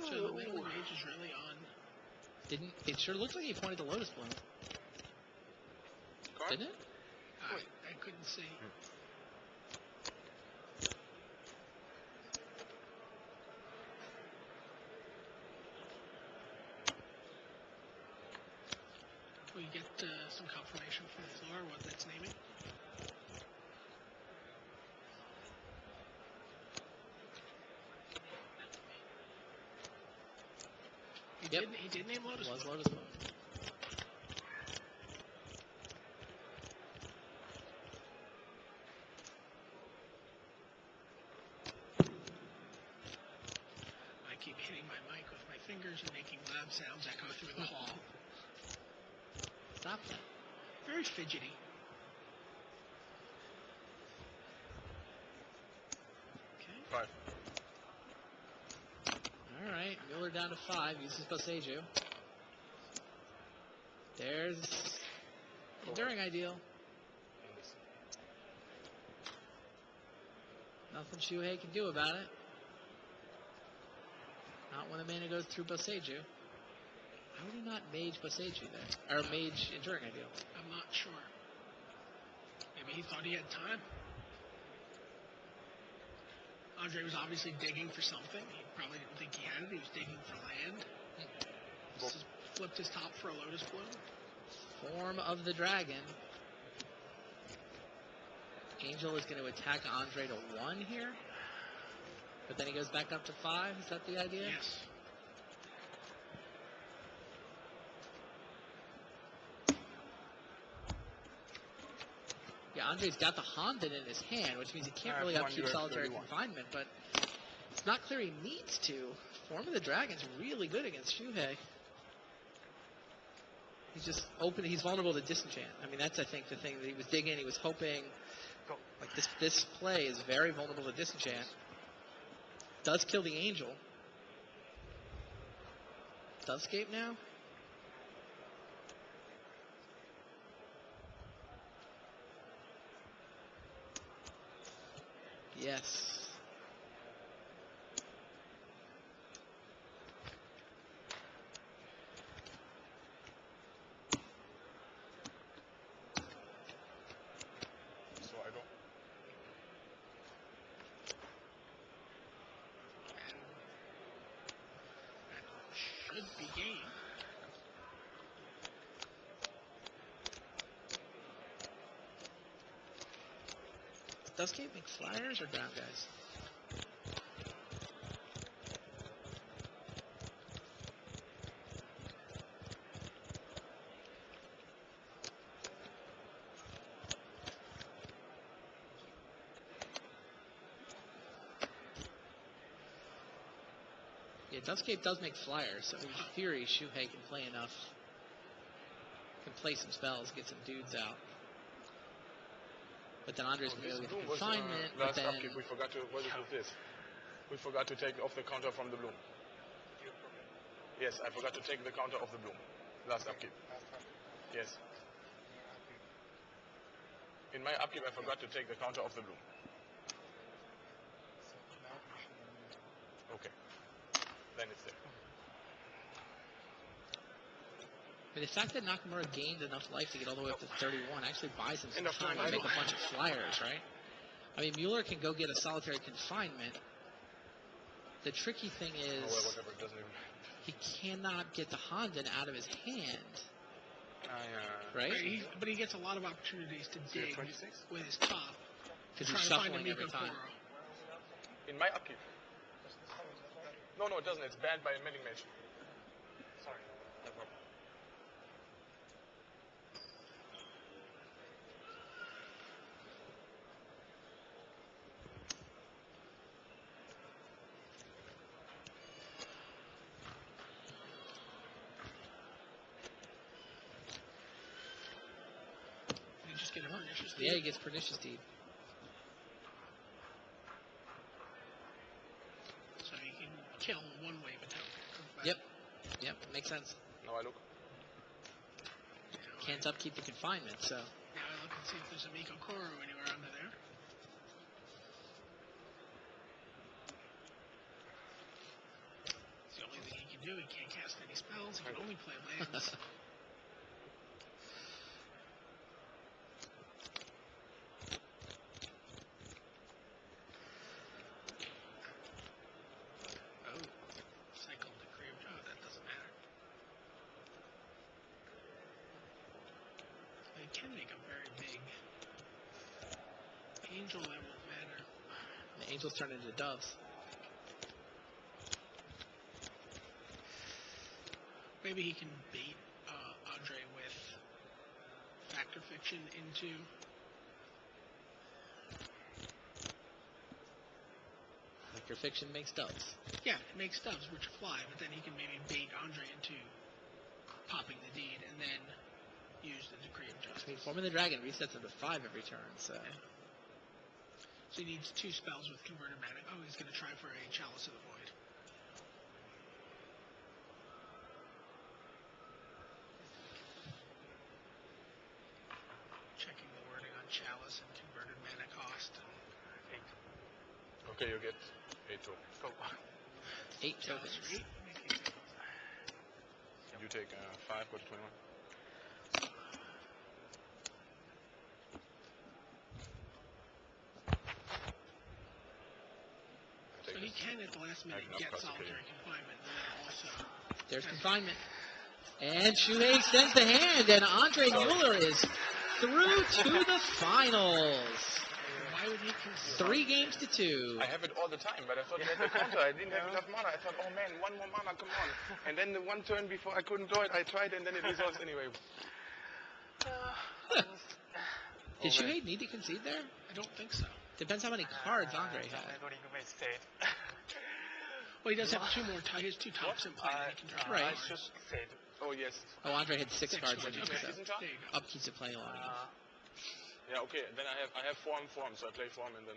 So the Meddling Mage is really on. Didn't it sure looks like he pointed to Lotus Bloom? Card? Didn't it? I couldn't see. We get some confirmation from the floor what that's naming. Yep. He did name Lotus Was Bloom. Lotus Bloom. I keep hitting my mic with my fingers and making loud sounds echo through the hall. stop that. Very fidgety. Okay. 5. All right, Mueller down to 5. Uses Boseju. There's enduring ideal. Nothing Shuhei can do about it. Not when a mana goes through Boseju. How would he not mage Boseju there? Or mage enduring ideal? I'm not sure. Maybe he thought he had time. Andre was obviously digging for something. He probably didn't think he had it. He was digging for land. Just flipped his top for a Lotus Bloom. Form of the Dragon. Angel is going to attack Andre to 1 here. But then he goes back up to 5. Is that the idea? Yes. Yeah, Andre's got the Honden in his hand, which means he can't really upkeep solitary confinement, but it's not clear he needs to. Form of the Dragon's really good against Shuhei. He's just open. He's vulnerable to disenchant. I mean, that's, I think, the thing that he was digging. He was hoping, like, this play is very vulnerable to disenchant. Does kill the Angel. Does escape now? Yes. So I go. Should be game. Does Cape make flyers or ground guys? Yeah, Duscape does make flyers, so in theory, Shuhei can play enough. Can play some spells, get some dudes out. But then Andre's going to go get the confinement. But Last then upkeep, we forgot to. What is this? We forgot to take off the counter from the bloom. Yes, I forgot to take the counter off the bloom. Last upkeep. Yes. In my upkeep, I forgot to take the counter off the bloom. Okay. Then it's there. But the fact that Nakamura gained enough life to get all the way up to 31 actually buys him some Enough time time, to I make a know. bunch of flyers, right? I mean, Mueller can go get a solitary confinement. The tricky thing is Oh, well, whatever, it doesn't even. he cannot get the Honden out of his hand, right? But he gets a lot of opportunities to dig 26? with his top. Because he's Trying to find a shuffling every Miko time. Koro. In my upkeep. No, it doesn't. It's banned by a mending mage. Sorry, no problem. You just get a pernicious Yeah, he deed. gets Pernicious Deed. So you can kill one wave attack. Yep, makes sense. Now I look. Can't upkeep the confinement, so Now I look and see if there's a Miko Koro anywhere under there. It's the only thing he can do. He can't cast any spells. He can only play lands. Oh, cycle decree of Joe. That doesn't matter. They can make a very big angel. That won't matter. the Angels turn into doves. Maybe he can bait Andre with Factor Fiction into. Like your fiction makes doves. Yeah, it makes doves which fly, but then he can maybe bait Andre into popping the deed, and then use the Decree of Justice. Forming the Dragon resets him to 5 every turn, so. So he needs 2 spells with Converted Mana. Oh, he's going to try for a Chalice of the Void. Checking the wording on Chalice and Converted Mana cost. 8. Okay, you get 8 tokens. Go. 8 tokens. You take 5, go to 21. So he can at the last minute get solitary confinement, and then also. There's confinement. And Shuhei extends the hand, and Andre Mueller is through to the finals. Why would he concede? 3 games to 2. I have it all the time, but I thought he had the counter. I didn't have enough mana. I thought, oh man, 1 more mana, come on. And then the 1 turn before I couldn't draw it, I tried, and then it resolves anyway. Did Shuhei need to concede there? I don't think so. Depends how many cards Andre has. Well, he does have 2 more. He has 2 tops in play. That he can draw. Right. Oh, yes. Oh, Andre had 6 cards. Okay, So there you go. upkeeps to play along. Yeah, okay. Then I have form, so I play form, and then...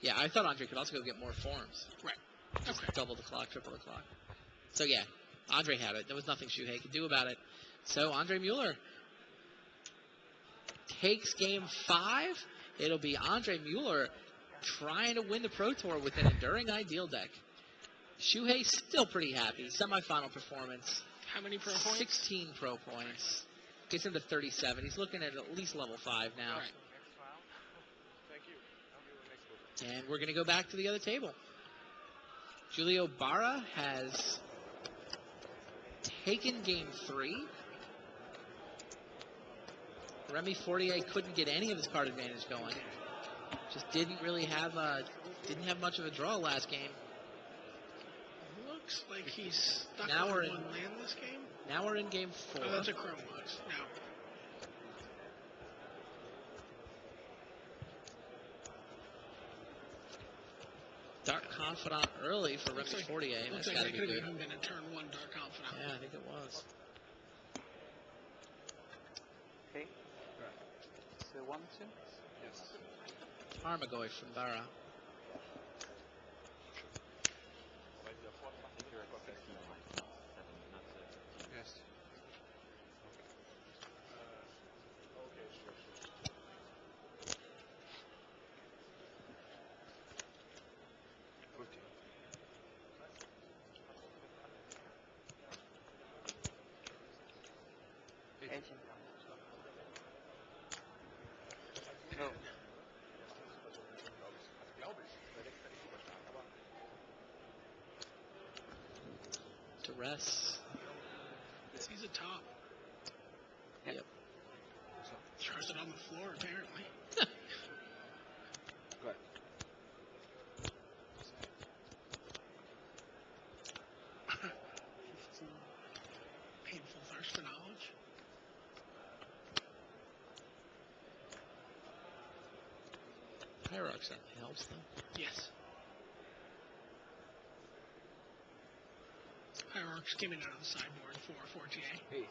Yeah, I thought Andre could also go get more forms. Right. Just Okay. double the clock, triple the clock. So yeah, Andre had it. There was nothing Shuhei could do about it. So Andre Mueller takes game 5. It'll be Andre Mueller trying to win the Pro Tour with an Enduring Ideal deck. Shuhei still pretty happy. Semifinal performance. How many pro points? 16 pro points. Gets him to 37. He's looking at least level 5 now. Right. Thank you. And we're going to go back to the other table. Julio Barra has taken game 3. Remy Fortier couldn't get any of his card advantage going. Just didn't really have much of a draw last game. Looks like he's stuck Now on we're 1 in- land this game. Now we're in game 4. Oh, that's a Chrome Box. No. Dark Confidant early for Remy Fortier. Looks That's like got that to be could have good. even been a turn 1 Dark Confidant. Yeah, I think it was. Okay. So 1, 2. Yes. Armagoy from Barra. Yes. Okay, sure. No. Duress. He's a top. Yep. Throws it on the floor, apparently. Go ahead. Painful thirst for knowledge. Hierarch certainly helps them. Yes. Hierarchs came in out of the sideboard for Fortier. 8.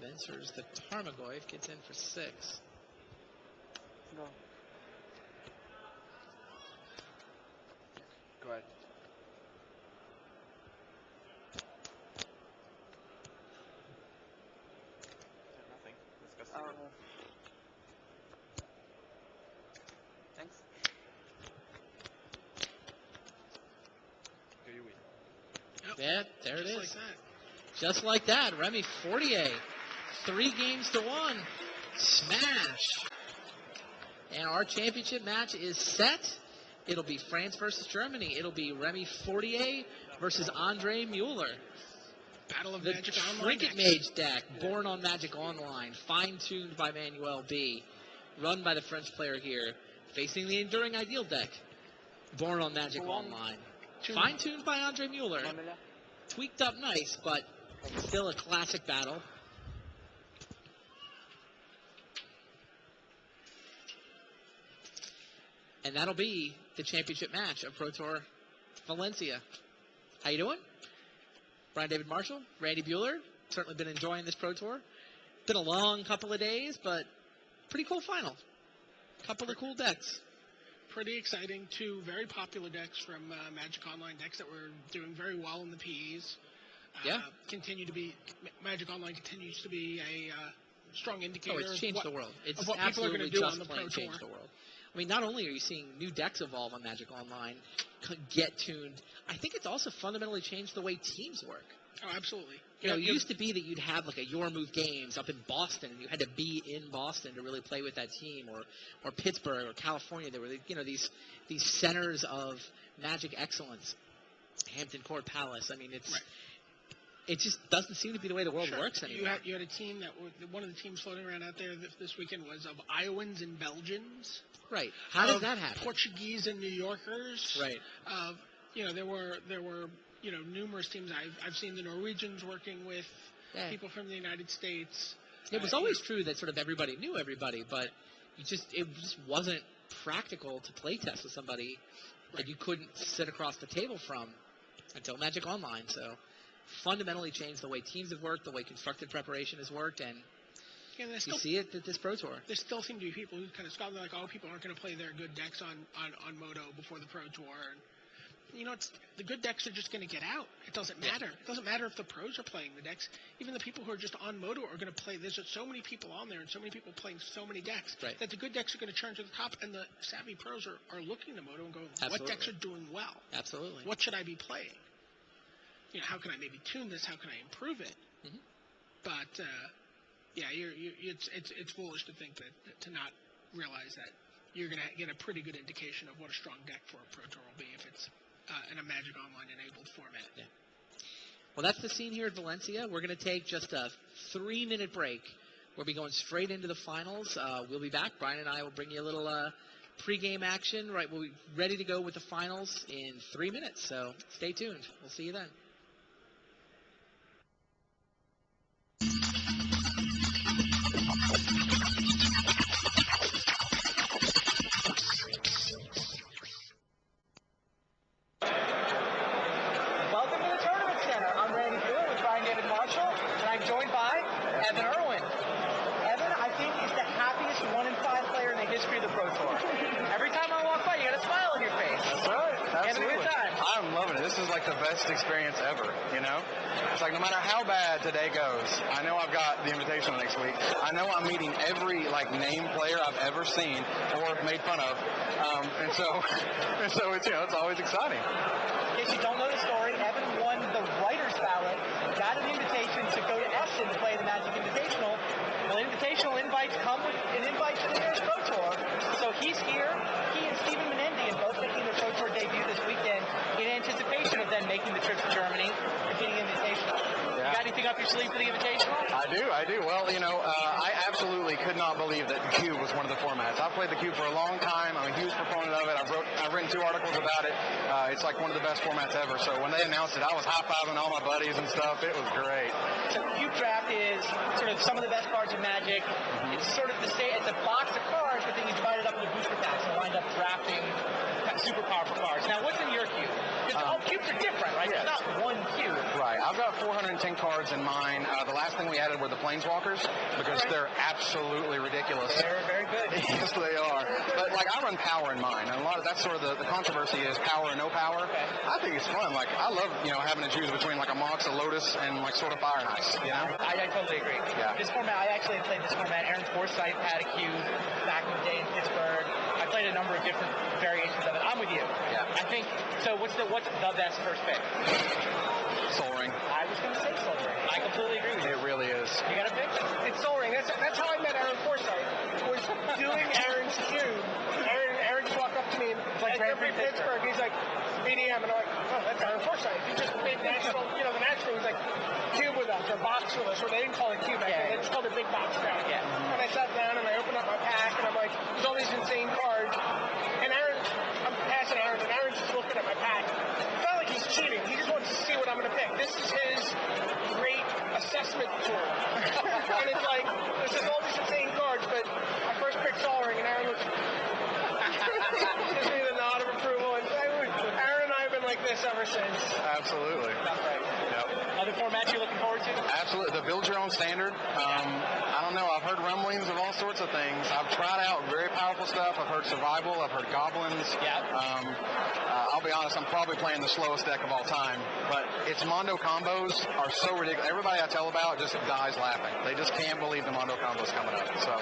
Venser's the Tarmogoyf gets in for 6. No. Go ahead. Nothing. Thanks. Okay, you win. Yep. Yeah, there it Just is. like that. Just like that, Remy Fortier, 3 games to 1. Smash. And our championship match is set. It'll be France versus Germany. It'll be Remy Fortier versus Andre Mueller. Battle of The Magic Online. Trinket Mage deck, born on Magic Online, fine-tuned by Manuel B, run by the French player here, facing the Enduring Ideal deck, born on Magic Online, fine-tuned by Andre Mueller, tweaked up nice, but still a classic battle. And that'll be the championship match of Pro Tour Valencia. How you doing? Brian David Marshall, Randy Bueller, certainly been enjoying this Pro Tour. been a long couple of days, but pretty cool final. Couple of cool decks. Pretty exciting. 2 very popular decks from Magic Online, decks that were doing very well in the PEs. Magic Online continues to be a strong indicator. It's changed the world. It's of what people are going to do on the Pro Tour. Changed the world. I mean, not only are you seeing new decks evolve on Magic Online, get tuned, I think it's also fundamentally changed the way teams work. Oh, absolutely. It used to be that you'd have like a Your Move Games up in Boston, and you had to be in Boston to really play with that team, or Pittsburgh or California. There were these centers of Magic excellence. Hampton Court Palace. I mean, it just doesn't seem to be the way the world works anymore. You had a team one of the teams floating around out there this weekend was of Iowans and Belgians. Right. How does that happen? Portuguese and New Yorkers. Right. There were numerous teams. I've seen the Norwegians working with people from the United States. It was always true that sort of everybody knew everybody, but it just wasn't practical to play test with somebody that you couldn't sit across the table from until Magic Online. So fundamentally changed the way teams have worked, the way constructed preparation has worked, and you see it at this Pro Tour. There still seem to be people who kind of scoff. They're like, people aren't going to play their good decks on Moto before the Pro Tour. And, the good decks are just going to get out. It doesn't matter. It doesn't matter if the pros are playing the decks. Even the people who are just on Moto are going to play. There's just so many people on there and so many people playing so many decks that the good decks are going to turn to the top, and the savvy pros are looking to Moto and going, what decks are doing well? Absolutely. What should I be playing? How can I maybe tune this? How can I improve it? Mm-hmm. But, it's foolish to think that to not realize that you're going to get a pretty good indication of what a strong deck for a Pro Tour will be if it's in a Magic Online enabled format. Yeah. Well, that's the scene here at Valencia. We're going to take just a 3-minute break. We'll be going straight into the finals. We'll be back. Brian and I will bring you a little pregame action. Right, we'll be ready to go with the finals in 3 minutes. So stay tuned. We'll see you then. The best experience ever, It's like no matter how bad today goes, I know I've got the Invitational next week. I know I'm meeting every name player I've ever seen or made fun of, and so it's it's always exciting. In case you don't know the story, Evan won the writer's ballot, got an invitation to go to Essen to play the Magic Invitational. Well, Invitational invites come with an invite to the nearest Pro Tour, so he's here. He and Stephen Menendian both making their Pro Tour debut this weekend in anticipation of then making the trip to Germany and getting Invitational. Yeah. You got anything up your sleeve for the Invitational? I do. Well, I absolutely could not believe that the Cube was one of the formats. I've played the Cube for a long time. I'm a huge proponent of it. I've written 2 articles about it. It's like one of the best formats ever. So when they announced it, I was high-fiving all my buddies and stuff. It was great. So Cube Draft is sort of some of the best cards in Magic. Mm-hmm. It's sort of the same. It's a box of cards, but then you divide it up into booster packs and wind up drafting super powerful cards. Now, what's in your cube? Because all cubes are different, right? Yes. It's not one cube. Right. I've got 410 cards in mine. The last thing we added were the Planeswalkers because they're absolutely ridiculous. They're very good. Yes, they are. But I run power in mine, and a lot of that's sort of the controversy is power and no power. Okay. I think it's fun. I love having to choose between a Mox, a Lotus, and sort of Fire and Ice. I totally agree. Yeah. This format, I actually played this format. Aaron Forsythe had a cube back in the day in Pittsburgh. I played a number of different variations of it. I'm with you. Yeah. I think so. What's the best first pick? Soul Ring. I was going to say Soul Ring. I completely agree with you. It really is. You got a pick? It's Soul Ring. That's how I met Aaron Forsythe. Was doing Aaron's cube. Aaron just walked up to me every Pittsburgh. He's like, BDM, and I'm like, oh, that's Aaron Forsythe. He just made national. The national was like cube with us or box with us, or they didn't call it cube. They just called it big box now. Yeah. And I sat down and I opened up my pack and I'm like, there's all these insane cards. And I'm passing Aaron, and Aaron's just looking at my pack. It's not like he's cheating. He just wants to see what I'm going to pick. This is his great assessment tool. And it's like, there's just all these insane cards, but I first picked Soul Ring, and Aaron looks, gives me the nod of approval. And Aaron and I have been like this ever since. Absolutely. That's right. Yep. Other formats you're looking forward to? Absolutely. The build your own standard. I don't know. I've heard rumblings of all sorts of things. I've tried out very powerful stuff. I've heard survival. I've heard goblins. Yeah. I'll be honest, I'm probably playing the slowest deck of all time. But its Mondo combos are so ridiculous. Everybody I tell about just dies laughing. They just can't believe the Mondo combos coming up. So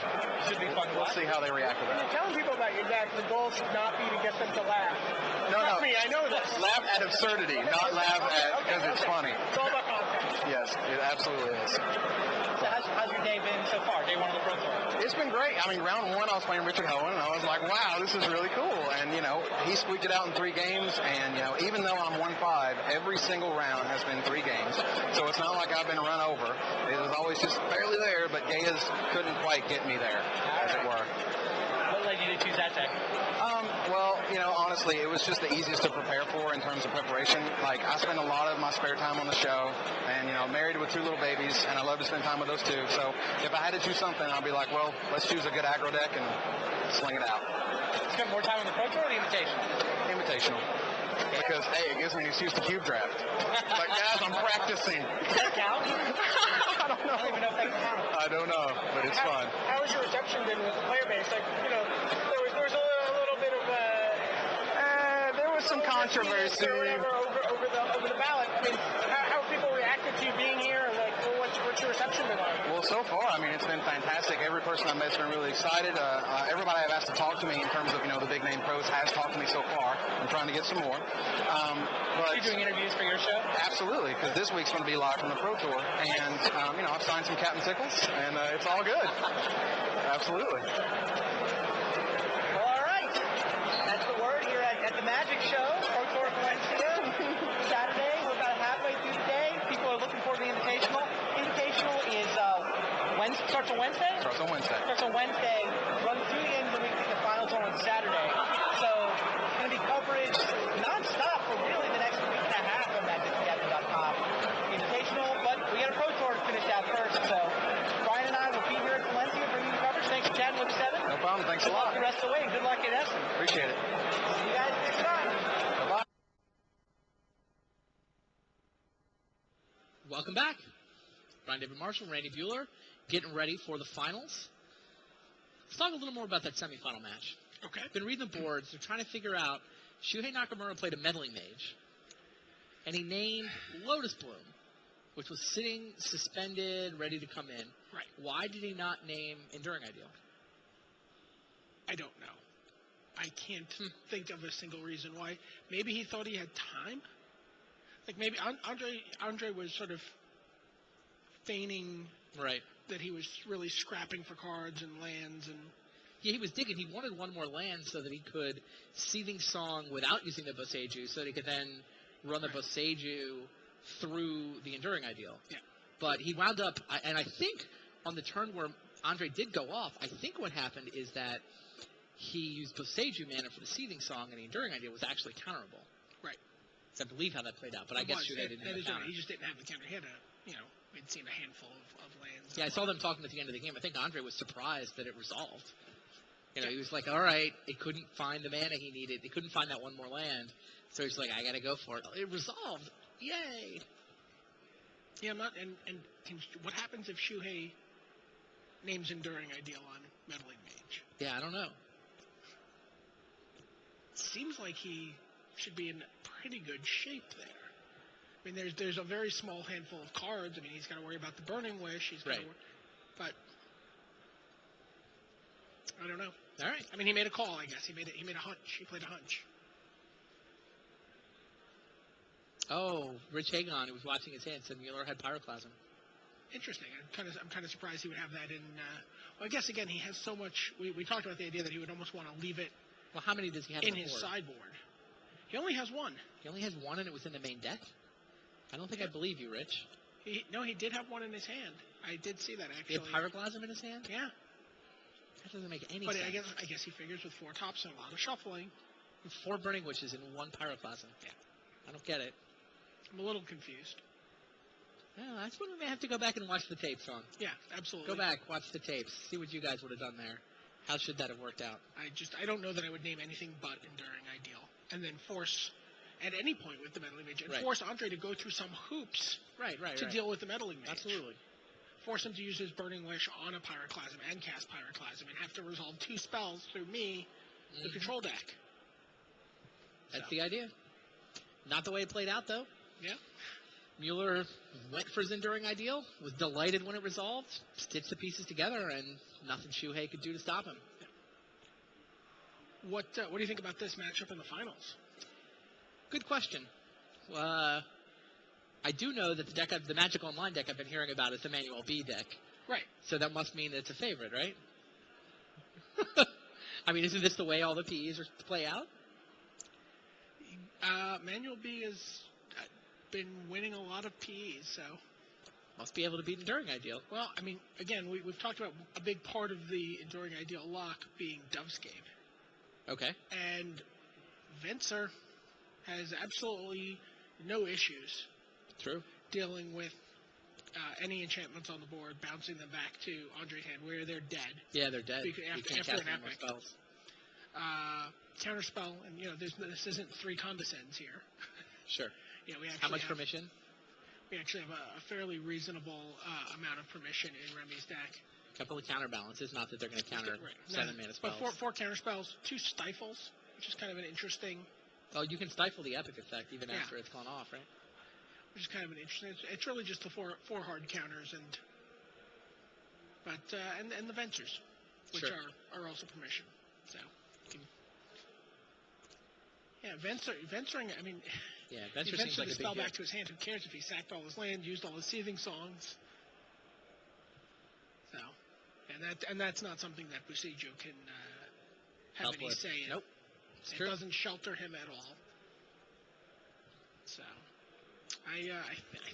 Should be fun to we'll watch. see how they react to When that. you're telling people about your deck, the goal should not be to get them to laugh. No, Trust no. me, I know this. Laugh at absurdity, not laugh at because it's funny. It's all about content. Yes, it absolutely is. So how's your day been so far? Day one of the Pro Tour? It's been great. I mean, round one, I was playing Richard Hohen, and I was like, wow, this is really cool. And, he squeaked it out in 3 games, and, even though I'm 1-5, every single round has been 3 games. So it's not like I've been run over. It was always just barely there, but Gaia's couldn't quite get me there, as it were. What led you to choose that deck? Well, honestly, it was just the easiest to prepare for in terms of preparation. Like, I spend a lot of my spare time on the show, and, married with 2 little babies, and I love to spend time with those 2. So if I had to choose something, I'd be like, well, let's choose a good aggro deck and sling it out. Spend more time on the Pro Tour or the Invitational? Invitational. Because, hey, it gives me an excuse to cube draft. But, guys, I'm practicing. Does that count? I don't know. I don't even know if that counts. I don't know, but it's fun. How has your reception been with the player base? Like, there was a little bit of There was some controversy. or whatever over the ballot. I mean, how have people reacted to you being here? Like, what's your reception been like? Well, so far, I mean, it's been fantastic. Every person I've met's been really excited. Everybody I've asked to talk to me in terms of, the big name pros has talked to me so far. I'm trying to get some more. Are you doing interviews for your show? Absolutely, because this week's going to be live from the Pro Tour. And, I've signed some Captain Tickles, and it's all good. Absolutely. Well, all right. That's the word here at the Magic Show, Pro Tour Valencia. Saturday, we're about halfway through the day. People are looking forward to the Invitational. Invitational is starts on Wednesday? Starts on Wednesday. Starts on Wednesday, runs through the end of the week, the finals are on Saturday. So it's going to be coverage nonstop for really the next week and a half on MagicGathering.com. Invitational, but we got a Pro Tour to finish out first. So Brian and I will be here at Valencia bringing you coverage. Thanks for chatting with 7. No problem. Thanks a Good luck lot. the rest of the way, and good luck at Essen. Appreciate it. See you guys next time. Bye-bye. Welcome back. Brian David Marshall, Randy Bueller, getting ready for the finals. Let's talk a little more about that semifinal match. Okay. I've been reading the boards. They're trying to figure out. Shuhei Nakamura played a meddling mage, and he named Lotus Bloom, which was sitting suspended, ready to come in. Right. Why did he not name Enduring Ideal? I don't know. I can't think of a single reason why. Maybe he thought he had time. Like maybe Andre was sort of feigning Right. that he was really scrapping for cards and lands and. Yeah, he was digging. He wanted one more land so that he could Seething Song without using the Boseiju, so that he could then run the Boseiju through the Enduring Ideal. Yeah. But he wound up, and I think on the turn where Andre did go off, I think what happened is that he used Boseiju mana for the Seething Song, and the Enduring Ideal was actually counterable. Right. That's, I believe, how that played out. But I guess Shuhei didn't have a counter. He just didn't have the counter. He had we'd seen a handful of lands. Yeah, I saw them talking at the end of the game. I think Andre was surprised that it resolved. He was like, all right, it couldn't find the mana he needed. It couldn't find that one more land. So he's like, I got to go for it. It resolved. Yay. Yeah, I'm not. And what happens if Shuhei names Enduring Ideal on Meddling Mage? Yeah, I don't know. Seems like he should be in pretty good shape there. I mean, there's a very small handful of cards. I mean, he's got to worry about the Burning Wish. He's got to but I don't know. All right. I mean, he made a call, I guess. He made a hunch. He played a hunch. Oh, Rich Hagon, who was watching his hand, said Mueller had Pyroclasm. Interesting. I'm kind of surprised he would have that in. Well, I guess again he has so much. We talked about the idea that he would almost want to leave it. Well, how many does he have in on the his board? sideboard? He only has one. He only has one, and it was in the main deck. I don't think I believe you, Rich. He did have one in his hand. I did see that actually. He had Pyroclasm in his hand? Yeah. That doesn't make any but sense. I guess he figures with 4 tops and a lot of shuffling. With 4 Burning Wishes and 1 Pyroclasm. Yeah. I don't get it. I'm a little confused. Well, that's what we may have to go back and watch the tapes on. Yeah, absolutely. Go back, watch the tapes, see what you guys would have done there. How should that have worked out? I don't know that I would name anything but Enduring Ideal, and then force at any point with the medal image and Right. force Andre to go through some hoops Right. to deal with the meddling mage. Absolutely. Force him to use his Burning Wish on a Pyroclasm and cast Pyroclasm and have to resolve 2 spells through me, the control deck. That's the idea. Not the way it played out, though. Yeah. Mueller went for his Enduring Ideal, was delighted when it resolved, stitched the pieces together, and nothing Shuhei could do to stop him. What do you think about this matchup in the finals? Good question. I do know that the Magic Online deck I've been hearing about is the Manuel B deck. Right. So that must mean it's a favorite, right? I mean, isn't this the way all the PEs are to play out? Manuel B has been winning a lot of PEs, so. Must be able to beat Enduring Ideal. Well, I mean, again, we've talked about a big part of the Enduring Ideal lock being Dovescape. Okay. And Venser has absolutely no issues True. dealing with any enchantments on the board, bouncing them back to Andre's hand where they're dead. Yeah, they're dead. Because You can't after cast an any more epic. spells. Counterspell, and this isn't 3 condescends here. Sure. We actually How much have, permission? We actually have a fairly reasonable amount of permission in Remy's deck. A couple of counterbalances, not that they're going to counter Right. 7 mana spells. But 4 counterspells, 2 stifles, which is kind of an interesting. Oh, you can stifle the epic effect even Yeah. after it's gone off, right? Which is kind of an interesting. It's really just the four hard counters and the Ventures, which Sure. are also permission. So. Yeah, venturing. I mean, Yeah, he Venture seems ventured like the a spell big back deal. to his hand. Who cares if he sacked all his land, used all his seething songs? So, and that's not something that Busijo can have Help any with. say in. Nope. It's It true. doesn't shelter him at all. So, I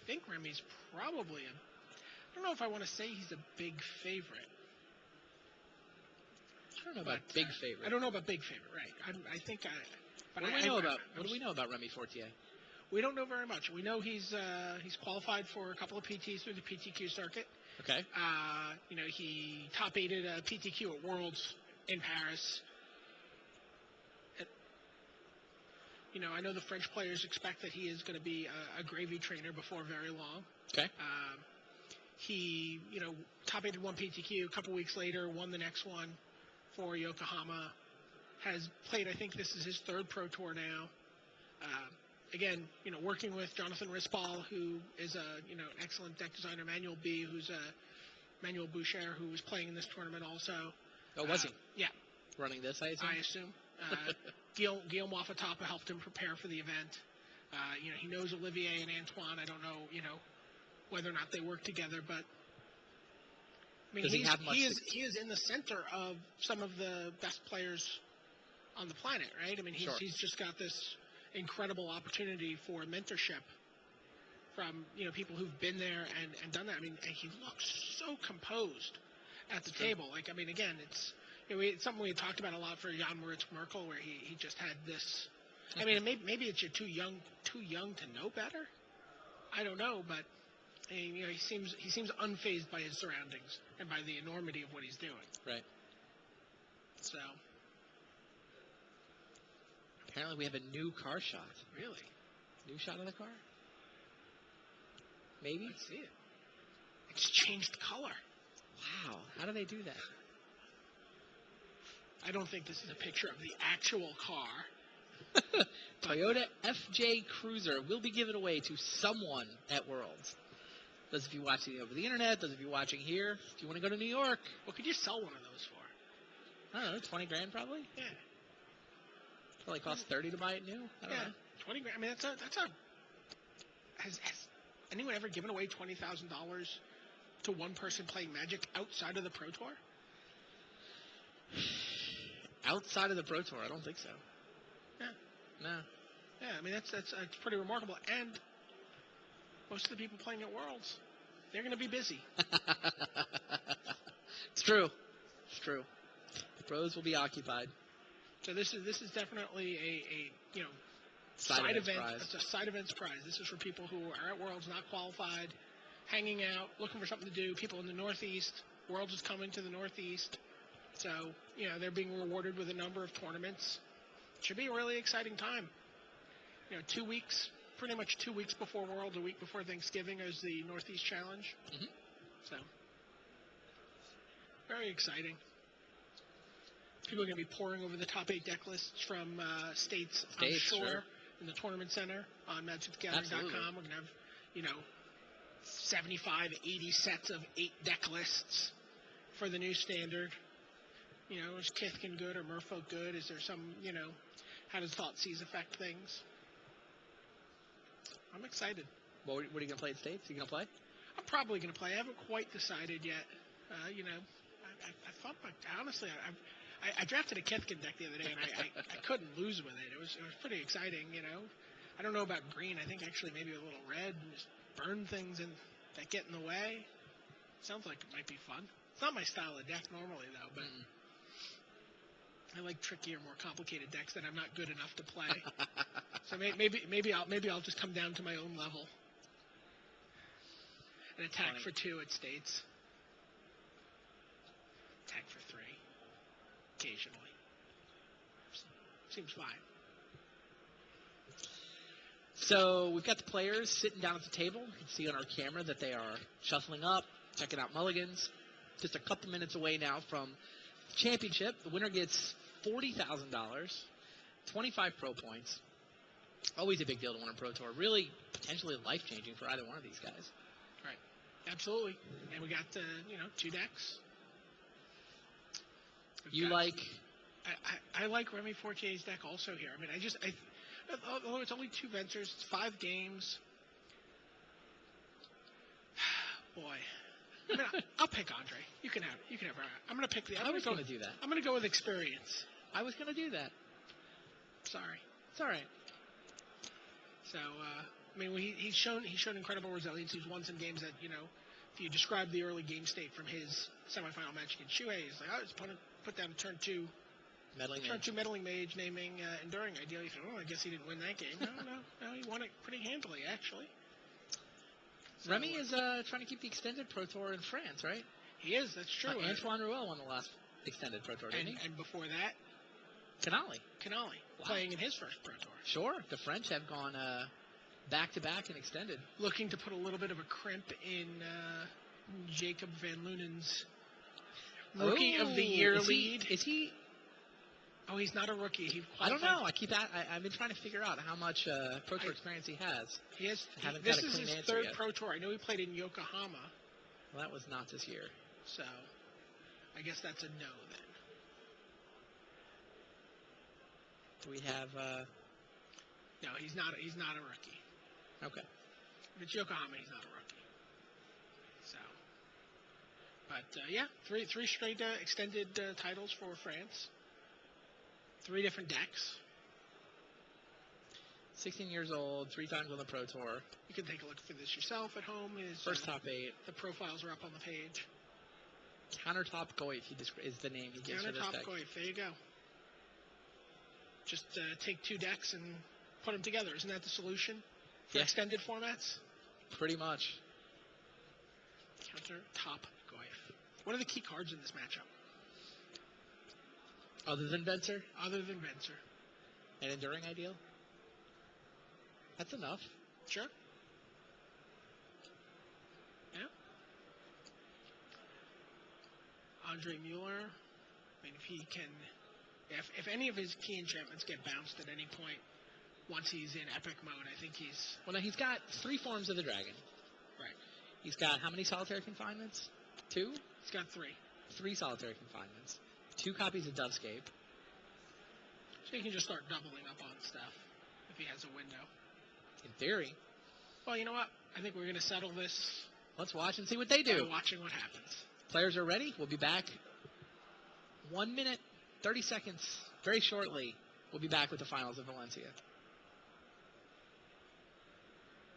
think Remy's probably I don't know if I want to say he's a big favorite. I don't know about But, big favorite. I don't know about big favorite, right? I think But What do we know about Remy Fortier? We don't know very much. We know he's qualified for a couple of PTs through the PTQ circuit. Okay. He top 8'd a PTQ at Worlds in Paris. I know the French players expect that he is going to be a gravy trainer before very long. Okay. He, top 8'd one PTQ. A couple weeks later, won the next one for Yokohama. Has played, I think this is his 3rd Pro Tour now. Again, working with Jonathan Rispal, who is an excellent deck designer. Manuel B, who's Manuel Boucher, who was playing in this tournament also. Oh, was he? Yeah, Running this, I assume? I assume. Guillaume Wafatapa helped him prepare for the event. He knows Olivier and Antoine. I don't know, whether or not they work together, but I mean, Does he have much he is in the center of some of the best players on the planet, right? I mean, Sure. he's just got this incredible opportunity for mentorship from people who've been there and done that. I mean, and he looks so composed at the table. Like, I mean, again, it's it's something we had talked about a lot for Jan Moritz Merkel, where he just had this. I mean, maybe it's you're too young to know better. I don't know, but he seems unfazed by his surroundings and by the enormity of what he's doing. Right. So. Apparently we have a new car shot. Really? New shot of the car? Maybe? Let's see it. It's changed color. Wow. How do they do that? I don't think this is a picture of the actual car. Toyota FJ Cruiser will be given away to someone at Worlds. Those of you watching over the internet, those of you watching here, if you want to go to New York, What could you sell one of those for? I don't know, 20 grand probably? Yeah. Probably costs 30 to buy it new. I don't know. 20 grand. I mean, that's a. Has anyone ever given away $20,000 to one person playing Magic outside of the Pro Tour? Outside of the Pro Tour, I don't think so. Yeah. No. Yeah, I mean, that's pretty remarkable. And most of the people playing at Worlds, they're going to be busy. It's true. It's true. The pros will be occupied. So this is definitely a Side events event. prize. It's a side events prize. This is for people who are at Worlds, not qualified, hanging out, looking for something to do. People in the Northeast. Worlds is coming to the Northeast. So, they're being rewarded with a number of tournaments. Should be a really exciting time. 2 weeks, pretty much 2 weeks before World, a week before Thanksgiving is the Northeast Challenge. Mm-hmm. So, very exciting. People are going to be pouring over the top 8 deck lists from states, I'm sure, in the tournament center on MagicTheGathering.com. We're going to have, 75, 80 sets of 8 deck lists for the new standard. Is Kithkin good or Merfolk good? Is there some, how does Thoughtseize affect things? I'm excited. Well, what are you going to play at States? Are you going to play? I'm probably going to play. I haven't quite decided yet. I thought, honestly, I drafted a Kithkin deck the other day, and I couldn't lose with it. It was pretty exciting, I don't know about green. I think actually maybe a little red and just burn things that get in the way. Sounds like it might be fun. It's not my style of deck normally, though, but I like trickier, more complicated decks that I'm not good enough to play. So maybe I'll just come down to my own level and attack for 2 at States. Attack for 3, occasionally. Seems fine. So we've got the players sitting down at the table. You can see on our camera that they are shuffling up, checking out mulligans. Just a couple minutes away now from the championship. The winner gets $40,000, 25 pro points. Always a big deal to win a Pro Tour. Really, potentially life-changing for either one of these guys. Right. Absolutely. And we got, 2 decks. I like Remy Fortier's deck also here. I mean, although it's only 2 ventures, it's 5 games. Boy. I mean, I'll pick Andre. You can have it. I'm going to pick I was going to do that. I'm going to go with experience. I was going to do that. Sorry. It's all right. So, he's shown incredible resilience. He's won some games that, if you describe the early game state from his semifinal match against Shuhei, he's like, his opponent put down turn 2 Meddling Mage, naming Enduring Ideal. You think, I guess he didn't win that game. No, he won it pretty handily, actually. So, Remy is trying to keep the extended Pro Tour in France, right? He is, that's true. Antoine Rouel won the last extended Pro Tour, didn't he? And before that? Canali. Wow. Playing in his first Pro Tour. Sure. The French have gone back-to-back and extended. Looking to put a little bit of a crimp in Jacob Van Lunen's Rookie of the Year lead. Is he? Oh, he's not a rookie. I don't know. I've been trying to figure out how much Pro Tour experience he has. He has. This is his 3rd Pro Tour. I know he played in Yokohama. Well, that was not this year. So, I guess that's a no then. Do we have? No, he's not a rookie. Okay. If it's Yokohama, he's not a rookie. So, but 3 straight extended titles for France. 3 different decks. 16 years old, 3 times on the Pro Tour. You can take a look for this yourself at home. First top 8. The profiles are up on the page. Countertop Goif is the name he gives for this deck. Countertop Goif, there you go. Just take 2 decks and put them together. Isn't that the solution for extended formats? Pretty much. Countertop Goif. What are the key cards in this matchup? Other than Venser? Other than Venser. And Enduring Ideal? That's enough. Sure. Yeah. Andre Mueller. I mean, if he can... If any of his key enchantments get bounced at any point once he's in epic mode, I think he's... Well, now he's got 3 forms of the dragon. Right. He's got how many solitary confinements? 2? He's got 3. 3 solitary confinements. 2 copies of Dovescape. So he can just start doubling up on stuff if he has a window. In theory. Well, you know what? I think we're going to settle this. Let's watch and see what they do. By watching what happens. Players are ready. We'll be back 1 minute, 30 seconds, very shortly. We'll be back with the finals of Valencia.